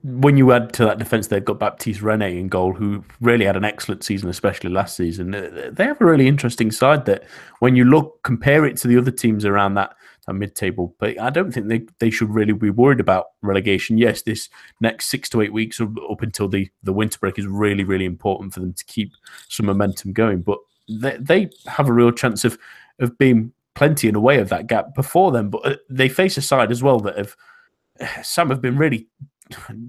when you add to that defence, they've got Baptiste René in goal, who really had an excellent season, especially last season. They have a really interesting side that, when you compare it to the other teams around that mid-table, but I don't think they should really be worried about relegation. Yes, this next 6 to 8 weeks up until the winter break is really, really important for them to keep some momentum going. But they have a real chance of being plenty in a way of that gap before them. But they face a side as well that have been really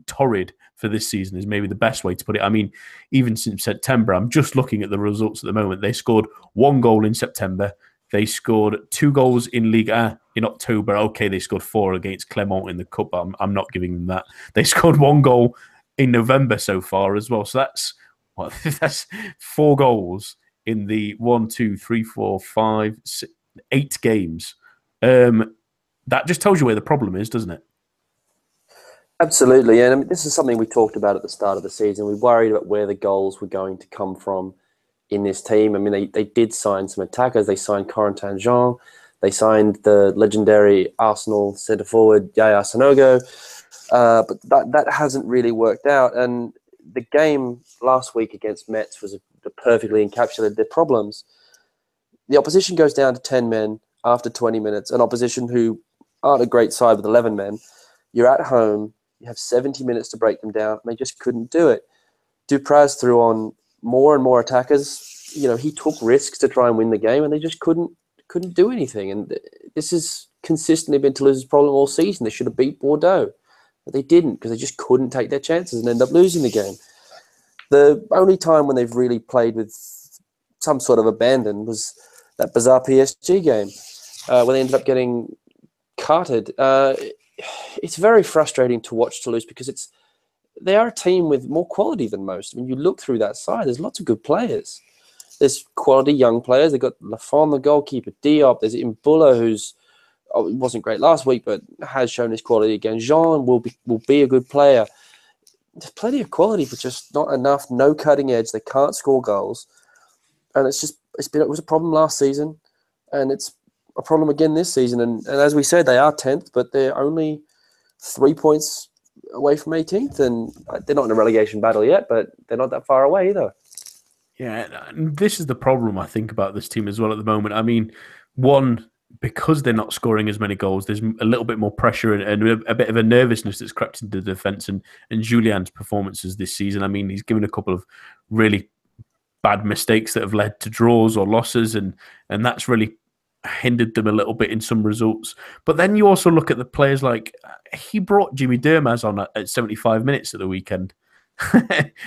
torrid for this season, is maybe the best way to put it. I mean, even since September, I'm just looking at the results at the moment. They scored 1 goal in September. They scored 2 goals in Ligue 1 in October. Okay, they scored 4 against Clermont in the Cup, but I'm not giving them that. They scored 1 goal in November so far as well. So that's 4 goals in the 1, 2, 3, 4, 5, 6, 8 games. That just tells you where the problem is, doesn't it? Absolutely, and I mean, this is something we talked about at the start of the season. We worried about where the goals were going to come from in this team. I mean, they did sign some attackers. They signed Corentin Jean. They signed the legendary Arsenal centre-forward Yaya Sanogo. But that hasn't really worked out. And the game last week against Metz was perfectly encapsulated their problems. The opposition goes down to 10 men after 20 minutes, an opposition who aren't a great side with 11 men. You're at home. You have 70 minutes to break them down, and they just couldn't do it. Dupraz threw on more and more attackers. He took risks to try and win the game, and they just couldn't do anything. And this has consistently been Toulouse's problem all season. They should have beat Bordeaux, but they didn't, because they just couldn't take their chances and end up losing the game. The only time when they've really played with some sort of abandon was that bizarre PSG game, where they ended up getting carted. It's very frustrating to watch Toulouse, because they are a team with more quality than most. When you look through that side, there's lots of good players. There's quality young players. They've got Lafont, the goalkeeper, Diop. There's Mbula, who's wasn't great last week, but has shown his quality again. Jean will be a good player. There's plenty of quality, but just not enough. No cutting edge. They can't score goals, and it was a problem last season, and it's a problem again this season. And as we said, they are 10th, but they're only 3 points away from 18th, and they're not in a relegation battle yet, but they're not that far away either. Yeah, and this is the problem I think about this team as well at the moment. I mean, one, because they're not scoring as many goals, there's a little bit more pressure and a bit of a nervousness that's crept into the defence. And Julian's performances this season, I mean, he's given a couple of really bad mistakes that have led to draws or losses, and that's really hindered them a little bit in some results. But then you also look at the players, like he brought Jimmy Dermaz on at 75 minutes at the weekend.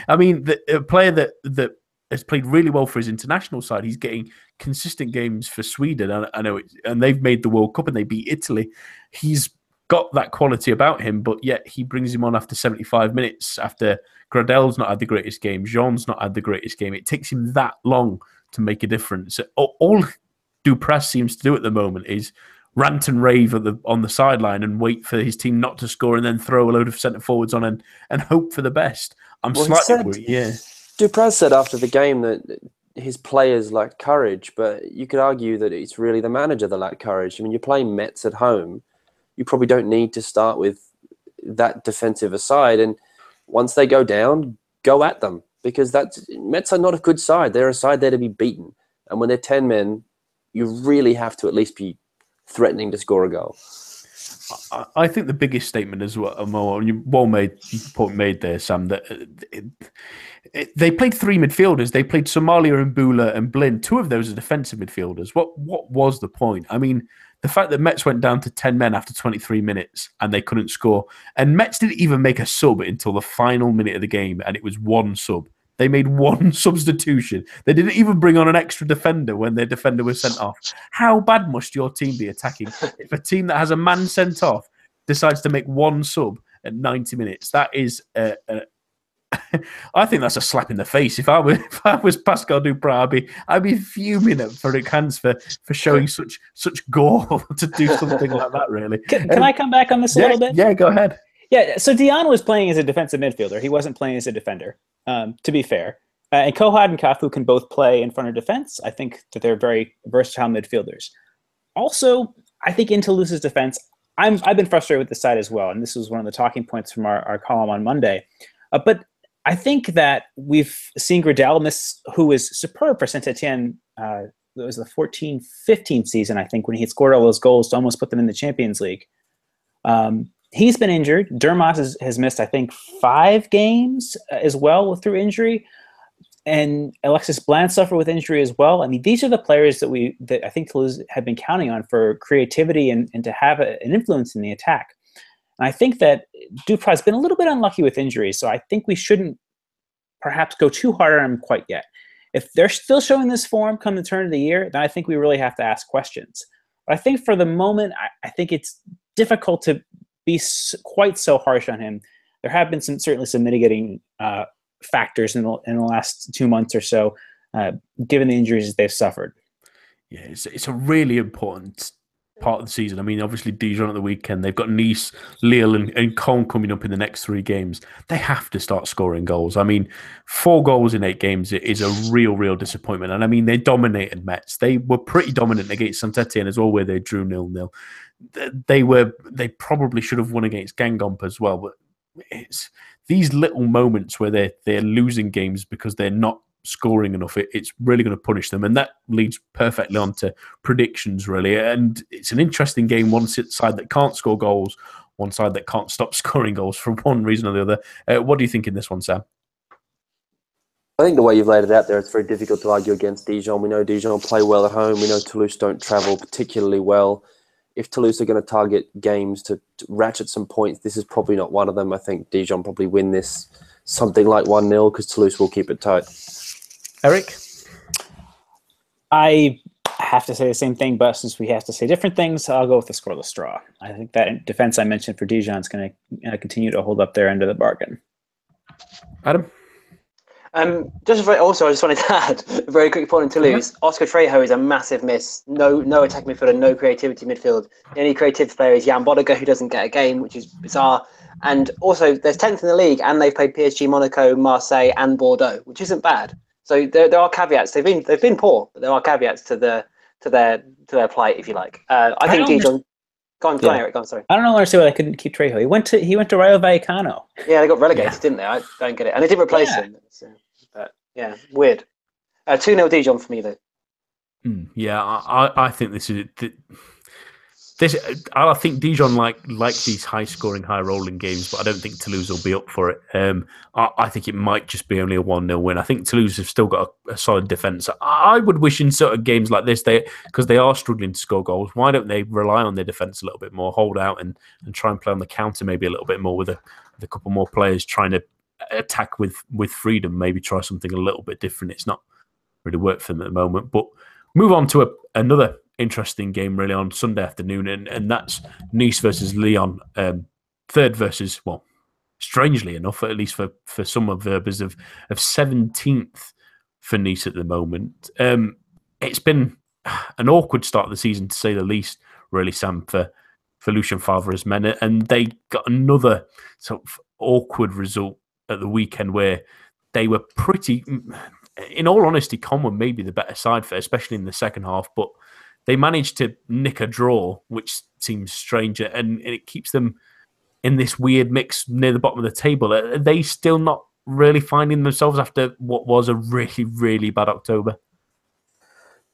I mean, a player that has played really well for his international side. He's getting consistent games for Sweden. I know, and they've made the World Cup and they beat Italy. He's got that quality about him, but yet he brings him on after 75 minutes, after Gradel's not had the greatest game, Jean's not had the greatest game. It takes him that long to make a difference. All Dupraz seems to do at the moment is rant and rave on the sideline and wait for his team not to score, and then throw a load of centre forwards on and hope for the best. Dupraz said after the game that his players lacked courage, but you could argue that it's really the manager that lacked courage. I mean, you're playing Metz at home. You probably don't need to start with that defensive aside. And once they go down, go at them, because Metz are not a good side. They're a side there to be beaten. And when they're 10 men, you really have to at least be threatening to score a goal. I think the biggest statement as well, point made there, Sam, that they played three midfielders. They played Somalia and Bula and Blin. Two of those are defensive midfielders. What was the point? I mean, the fact that Metz went down to 10 men after 23 minutes and they couldn't score. And Metz didn't even make a sub until the final minute of the game, and it was one sub. They made one substitution. They didn't even bring on an extra defender when their defender was sent off. How bad must your team be attacking if a team that has a man sent off decides to make one sub at 90 minutes? That is, I think that's a slap in the face. If I was Pascal Duprat, I'd be fuming at Eric Hans for showing such gall to do something like that. Really, can I come back on this a little bit? Yeah, go ahead. Yeah, so Dion was playing as a defensive midfielder. He wasn't playing as a defender, to be fair. And Kohad and Cafu can both play in front of defense. I think that they're very versatile midfielders. Also, I think in Toulouse's defense, I've been frustrated with the side as well, and this was one of the talking points from our column on Monday. But I think that we've seen Gradel miss, who was superb for Saint-Etienne. It was the 14-15 season, I think, when he had scored all those goals to almost put them in the Champions League. He's been injured. Dermot has missed, I think, 5 games as well through injury. And Alexis Blanc suffered with injury as well. I mean, these are the players that I think Toulouse had been counting on for creativity and to have an influence in the attack. And I think that Duprat's been a little bit unlucky with injuries, so I think we shouldn't perhaps go too hard on him quite yet. If they're still showing this form come the turn of the year, then I think we really have to ask questions. But I think for the moment, I think it's difficult to be quite so harsh on him. There have been certainly some mitigating factors in the last 2 months or so, given the injuries they've suffered. Yeah, it's a really important part of the season. I mean, obviously Dijon at the weekend. They've got Nice, Lille, and Caen coming up in the next 3 games. They have to start scoring goals. I mean, 4 goals in 8 games is a real disappointment. And I mean, they dominated Metz. They were pretty dominant against Saint-Etienne as well, where they drew 0-0. They probably should have won against Guingamp as well, but it's these little moments where they're losing games because they're not scoring enough. It's really going to punish them, and that leads perfectly on to predictions, really. And it's an interesting game. One side that can't score goals, one side that can't stop scoring goals for one reason or the other. What do you think in this one, Sam? I think the way you've laid it out there, it's very difficult to argue against Dijon. We know Dijon play well at home. We know Toulouse don't travel particularly well. If Toulouse are going to target games to ratchet some points, this is probably not one of them. I think Dijon probably win this something like 1-0 because Toulouse will keep it tight. Eric? I have to say the same thing, but since we have to say different things, I'll go with the scoreless draw. I think that defense I mentioned for Dijon is going to continue to hold up their end of the bargain. Adam? I just wanted to add a very quick point on Toulouse. Oscar Trejo is a massive miss. No attack midfielder, no creativity midfield. The only creative player is Jan Bodega, who doesn't get a game, which is bizarre. And also, there's 10th in the league, and they've played PSG, Monaco, Marseille, and Bordeaux, which isn't bad. So there are caveats. They've been poor, but there are caveats to their plight, if you like. I think Dijon. Go on, Eric. Go on, sorry. I don't understand why they couldn't keep Trejo. He went to Rayo Vallecano. Yeah, they got relegated, didn't they? I don't get it, and they didn't replace him. So, but yeah, weird. 2-0 Dijon for me though. Yeah, I think this is this. I think Dijon like these high-scoring, high-rolling games, but I don't think Toulouse will be up for it. I think it might just be only a 1-0 win. I think Toulouse have still got a solid defence. I would wish in sort of games like this, because they are struggling to score goals, why don't they rely on their defence a little bit more, hold out and try and play on the counter maybe a little bit more with a couple more players trying to attack with freedom, maybe try something a little bit different. It's not really worked for them at the moment. But move on to another interesting game really on Sunday afternoon, and that's Nice versus Lyon. Third versus, well, strangely enough, at least for some observers, of 17th for Nice at the moment. It's been an awkward start of the season, to say the least, really, Sam, for Lucien Favre's men, and they got another sort of awkward result at the weekend where they were pretty in all honesty, Con were maybe the better side for, especially in the second half, but they managed to nick a draw, which seems strange, and it keeps them in this weird mix near the bottom of the table. Are they still not really finding themselves after what was a really, really bad October?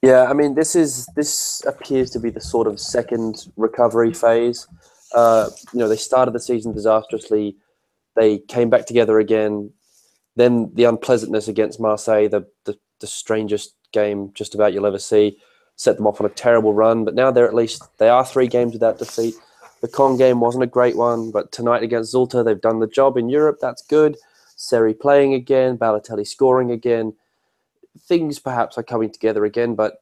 Yeah, I mean, this appears to be the sort of second recovery phase. They started the season disastrously. They came back together again. Then the unpleasantness against Marseille, the strangest game just about you'll ever see, set them off on a terrible run. But now they are 3 games without defeat. The Caen game wasn't a great one, but tonight against Zulta, they've done the job in Europe. That's good. Seri playing again, Balotelli scoring again. Things perhaps are coming together again, but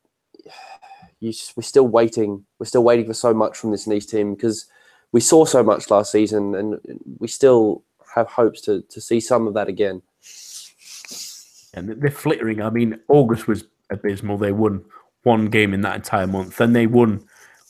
we're still waiting. We're still waiting for so much from this Nice team because we saw so much last season, and we still have hopes to see some of that again. And they're flittering. I mean, August was abysmal. They won 1 game in that entire month. Then they won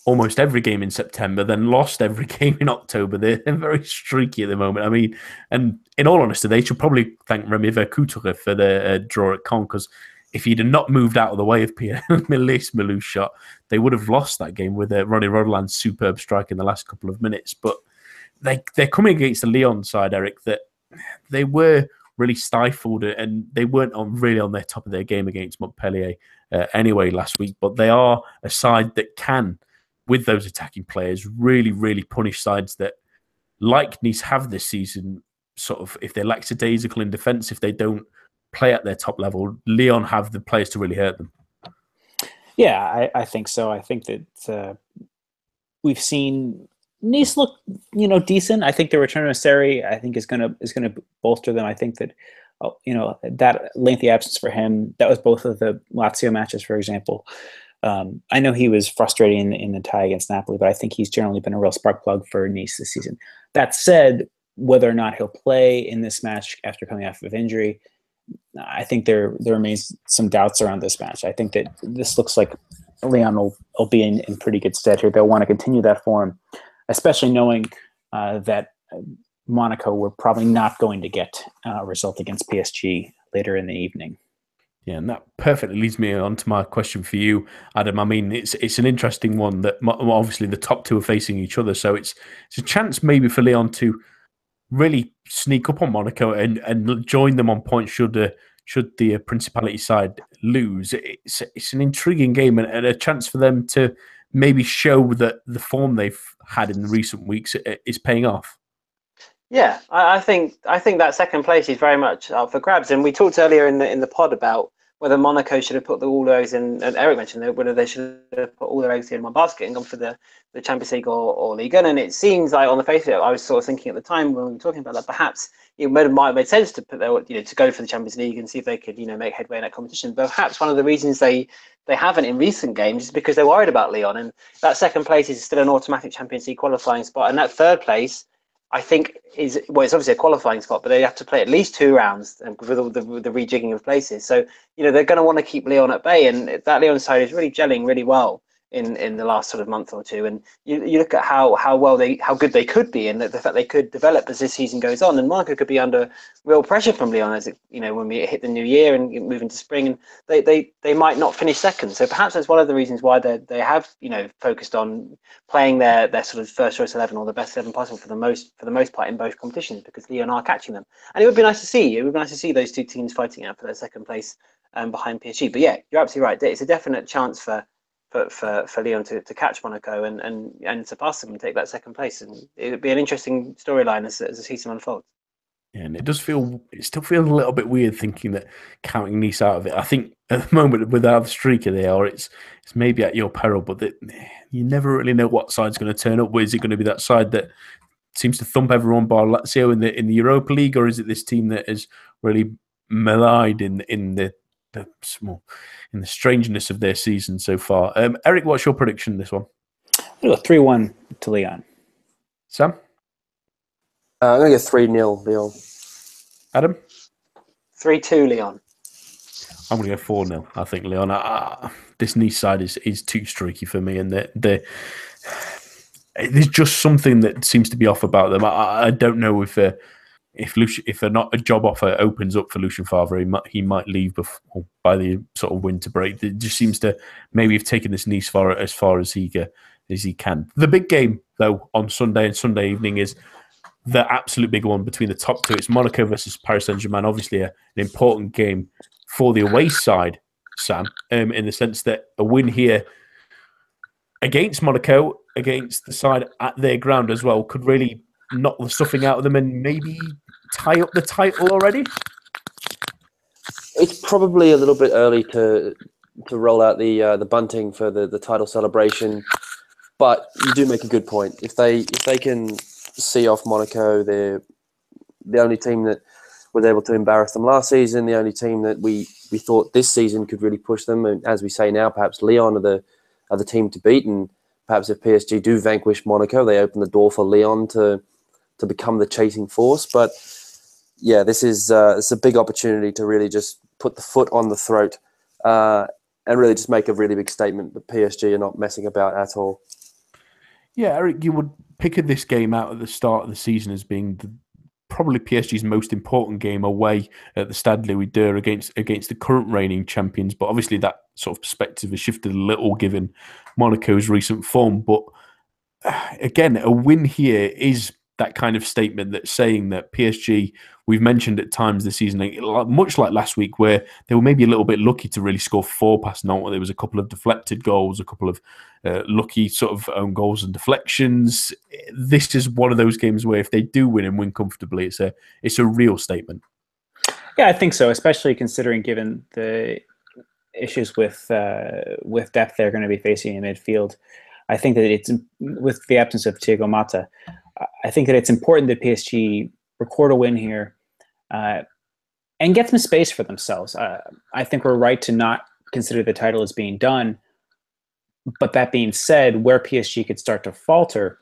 almost every game in September, then lost every game in October. They're very streaky at the moment. I mean, and in all honesty, they should probably thank Remy Vercoutre for the draw at Caen, because if he'd have not moved out of the way of Pierre Melou's shot, they would have lost that game with Ronnie Rodeland's superb strike in the last couple of minutes. But they're coming against the Lyon side, Eric, that they were really stifled and they weren't really on their top of their game against Montpellier anyway last week. But they are a side that can, with those attacking players, really, really punish sides that, like Nice have this season, sort of, if they're lackadaisical in defence, if they don't play at their top level, Lyon have the players to really hurt them. Yeah, I think so. I think that we've seen Nice look, decent. I think the return of Seri, I think, is gonna bolster them. I think that that lengthy absence for him, that was both of the Lazio matches, for example. I know he was frustrating in the tie against Napoli, but I think he's generally been a real spark plug for Nice this season. That said, whether or not he'll play in this match after coming off of injury, I think there remains some doubts around this match. I think that this looks like Lyon will be in pretty good stead here. They'll want to continue that form, especially knowing that Monaco were probably not going to get a result against PSG later in the evening. Yeah, and that perfectly leads me on to my question for you, Adam. I mean, it's an interesting one that obviously the top 2 are facing each other, so it's a chance maybe for Lyon to really sneak up on Monaco and join them on points should the Principality side lose. It's an intriguing game and a chance for them to maybe show that the form they've had in the recent weeks is paying off. Yeah, I think that second place is very much up for grabs. And we talked earlier in the pod about whether Monaco should have put all their eggs in, and Eric mentioned whether they should have put all their eggs in one basket and gone for the Champions League or Ligue. And it seems like on the face of it, I was sort of thinking at the time when we were talking about that, perhaps it might have made sense to put to go for the Champions League and see if they could make headway in that competition. But perhaps one of the reasons they haven't in recent games is because they're worried about Lyon, and that second place is still an automatic Champions League qualifying spot, and that third place, I think, it's obviously a qualifying spot, but they have to play at least 2 rounds with all the rejigging of places. So, they're going to want to keep Lyon at bay, and that Lyon side is really gelling really well in the last sort of month or two. And you look at how good they could be, and the fact they could develop as this season goes on. And Monaco could be under real pressure from Lyon as when we hit the new year and move into spring, and they might not finish second. So perhaps that's one of the reasons why they have focused on playing their sort of first choice 11 or the best 11 possible for the most part in both competitions, because Lyon are catching them. And it would be nice to see. It would be nice to see those 2 teams fighting out for their second place behind PSG. But yeah, you're absolutely right. It's a definite chance for Lyon to catch Monaco and surpass them and take that second place, and it would be an interesting storyline as the season unfolds. Yeah, and it still feels a little bit weird thinking that counting Nice out of it. I think at the moment, without the streaker they are, it's maybe at your peril, but you never really know what side's going to turn up. Is it going to be that side that seems to thump everyone bar Lazio in the Europa League, or is it this team that is really maligned in the strangeness of their season so far? Eric, what's your prediction this one? 3-1 to Lyon. Sam? I'm going to go 3-0 Lyon. Adam? 3-2 Lyon. I'm going to go 4-0. I think Lyon. This Nice side is too streaky for me, and there's just something that seems to be off about them. I don't know if if a job offer opens up for Lucien Favre, he might leave by the sort of winter break. It just seems to maybe have taken this knee as far as he can. The big game though on Sunday and Sunday evening is the absolute big one between the top two. It's Monaco versus Paris Saint-Germain. Obviously, an important game for the away side, Sam, in the sense that a win here against Monaco, against the side at their ground as well, could really knock the stuffing out of them and maybe tie up the title already. It's probably a little bit early to roll out the bunting for the title celebration, but you do make a good point. If they can see off Monaco, they're the only team that was able to embarrass them last season, the only team that we thought this season could really push them, and as we say now, perhaps Lyon are the team to beat, and perhaps if PSG do vanquish Monaco, they open the door for Lyon to become the chasing force. But yeah, this is it's a big opportunity to really just put the foot on the throat and really just make a really big statement that PSG are not messing about at all. Yeah, Eric, you would pick this game out at the start of the season as being probably PSG's most important game away at the Stade Louis II against the current reigning champions. But obviously that sort of perspective has shifted a little given Monaco's recent form. But again, a win here is that kind of statement that's saying that PSG, we've mentioned at times this season, much like last week, where they were maybe a little bit lucky to really score 4 past Nantes. There was a couple of deflected goals, a couple of lucky sort of own goals and deflections. This is one of those games where if they do win and win comfortably, it's a real statement. Yeah, I think so, especially considering given the issues with depth they're going to be facing in midfield. I think that it's, with the absence of Thiago Motta, I think that it's important that PSG record a win here and get some space for themselves. I think we're right to not consider the title as being done. But that being said, where PSG could start to falter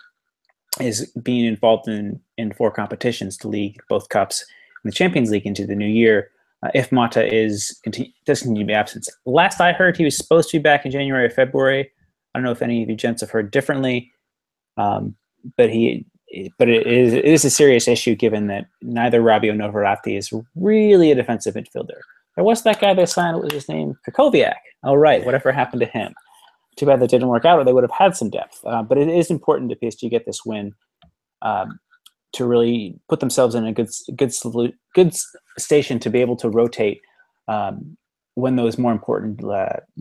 is being involved in 4 competitions, the League, both cups, and the Champions League into the new year. If Motta does continue to be absent. Last I heard, he was supposed to be back in January or February. I don't know if any of you gents have heard differently, but it is a serious issue given that neither Rabiot nor Verratti is really a defensive midfielder. There was that guy they signed, what was his name? Krakowiak. Oh, right, whatever happened to him? Too bad that didn't work out, or they would have had some depth. But it is important that PSG get this win to really put themselves in a good station to be able to rotate when those more important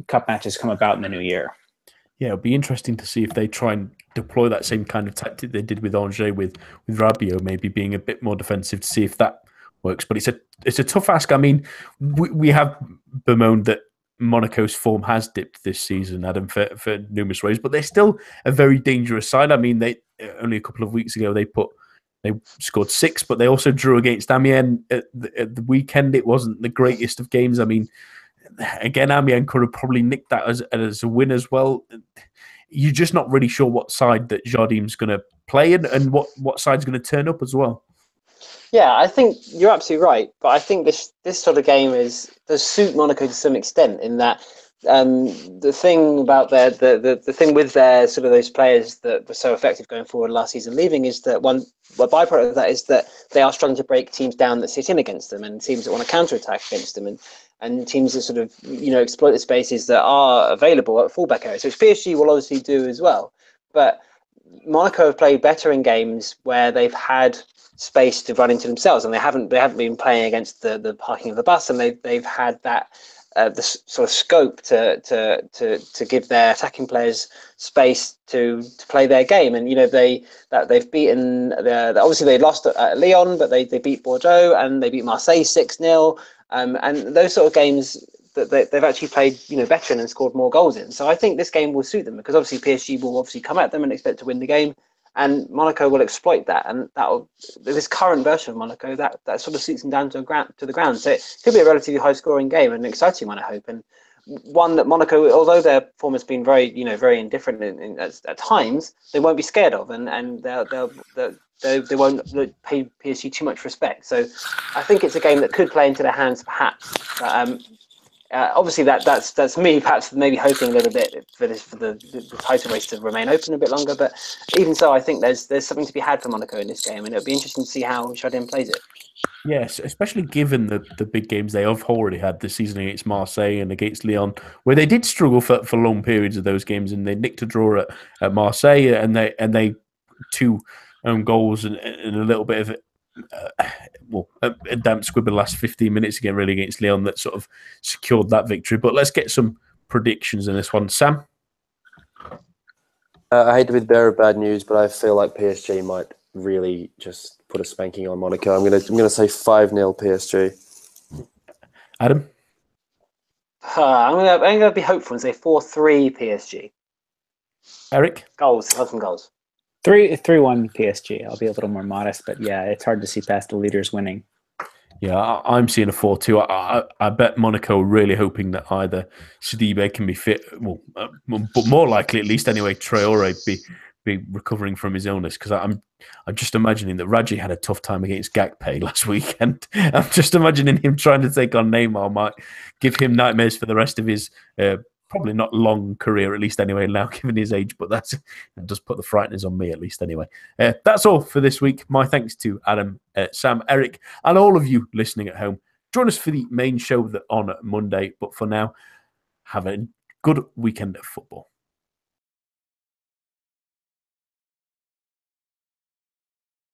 cup matches come about in the new year. Yeah, it'll be interesting to see if they try and deploy that same kind of tactic they did with Angers, with Rabiot maybe being a bit more defensive, to see if that works. But it's a tough ask. I mean, we have bemoaned that Monaco's form has dipped this season, Adam, for numerous ways, but they're still a very dangerous side. I mean, they only a couple of weeks ago they scored 6, but they also drew against Amiens at the weekend. It wasn't the greatest of games. I mean, again, Amiens could have probably nicked that as a win as well. You're just not really sure what side that Jardim's going to play and what side's going to turn up as well. Yeah, I think you're absolutely right, but I think this sort of game does suit Monaco to some extent in that the thing about the thing with their sort of those players that were so effective going forward last season leaving is that one byproduct of that is that they are struggling to break teams down that sit in against them and teams that want to counter-attack against them and teams that sort of exploit the spaces that are available at fullback areas, which PSG will obviously do as well. But Monaco have played better in games where they've had space to run into themselves, and they haven't been playing against the parking of the bus, and they've had that the sort of scope to give their attacking players space to play their game. And they've beaten obviously they lost at Lyon, but they beat Bordeaux and they beat Marseille 6-0, and those sort of games that they've actually played better in and scored more goals in. So I think this game will suit them, because obviously PSG will obviously come at them and expect to win the game, and Monaco will exploit that, and this current version of Monaco that sort of suits them down to the ground. So it could be a relatively high scoring game and an exciting one, I hope, and one that Monaco, although their form has been very very indifferent at times, they won't be scared of, and they won't pay PSG too much respect. So I think it's a game that could play into their hands perhaps. Obviously, that's me perhaps maybe hoping a little bit for the title race to remain open a bit longer. But even so, I think there's something to be had for Monaco in this game, and it'll be interesting to see how Chardin plays it. Yes, especially given the big games they have already had this season against Marseille and against Lyon, where they did struggle for long periods of those games, and they nicked a draw at Marseille, and they 2 own goals and a little bit of a damp squib in the last 15 minutes again, really, against Lyon that sort of secured that victory. But let's get some predictions in this one. Sam? I hate to be the bearer of bad news, but I feel like PSG might really just put a spanking on Monaco. I'm gonna say 5-0 PSG. Adam? I'm gonna be hopeful and say 4-3 PSG. Eric? Goals. Have some goals. 3-1 PSG. I'll be a little more modest, but yeah, it's hard to see past the leaders winning. Yeah, I'm seeing a 4-2. I bet Monaco are really hoping that either Sidibe can be fit, but more likely, at least anyway, Traore be recovering from his illness, because I'm just imagining that Raji had a tough time against Gakpe last week, and I'm just imagining him trying to take on Neymar might give him nightmares for the rest of his probably not long career, at least anyway, now given his age, but that does put the frighteners on me at least anyway. That's all for this week. My thanks to Adam, Sam, Eric, and all of you listening at home. Join us for the main show on Monday, but for now, have a good weekend of football.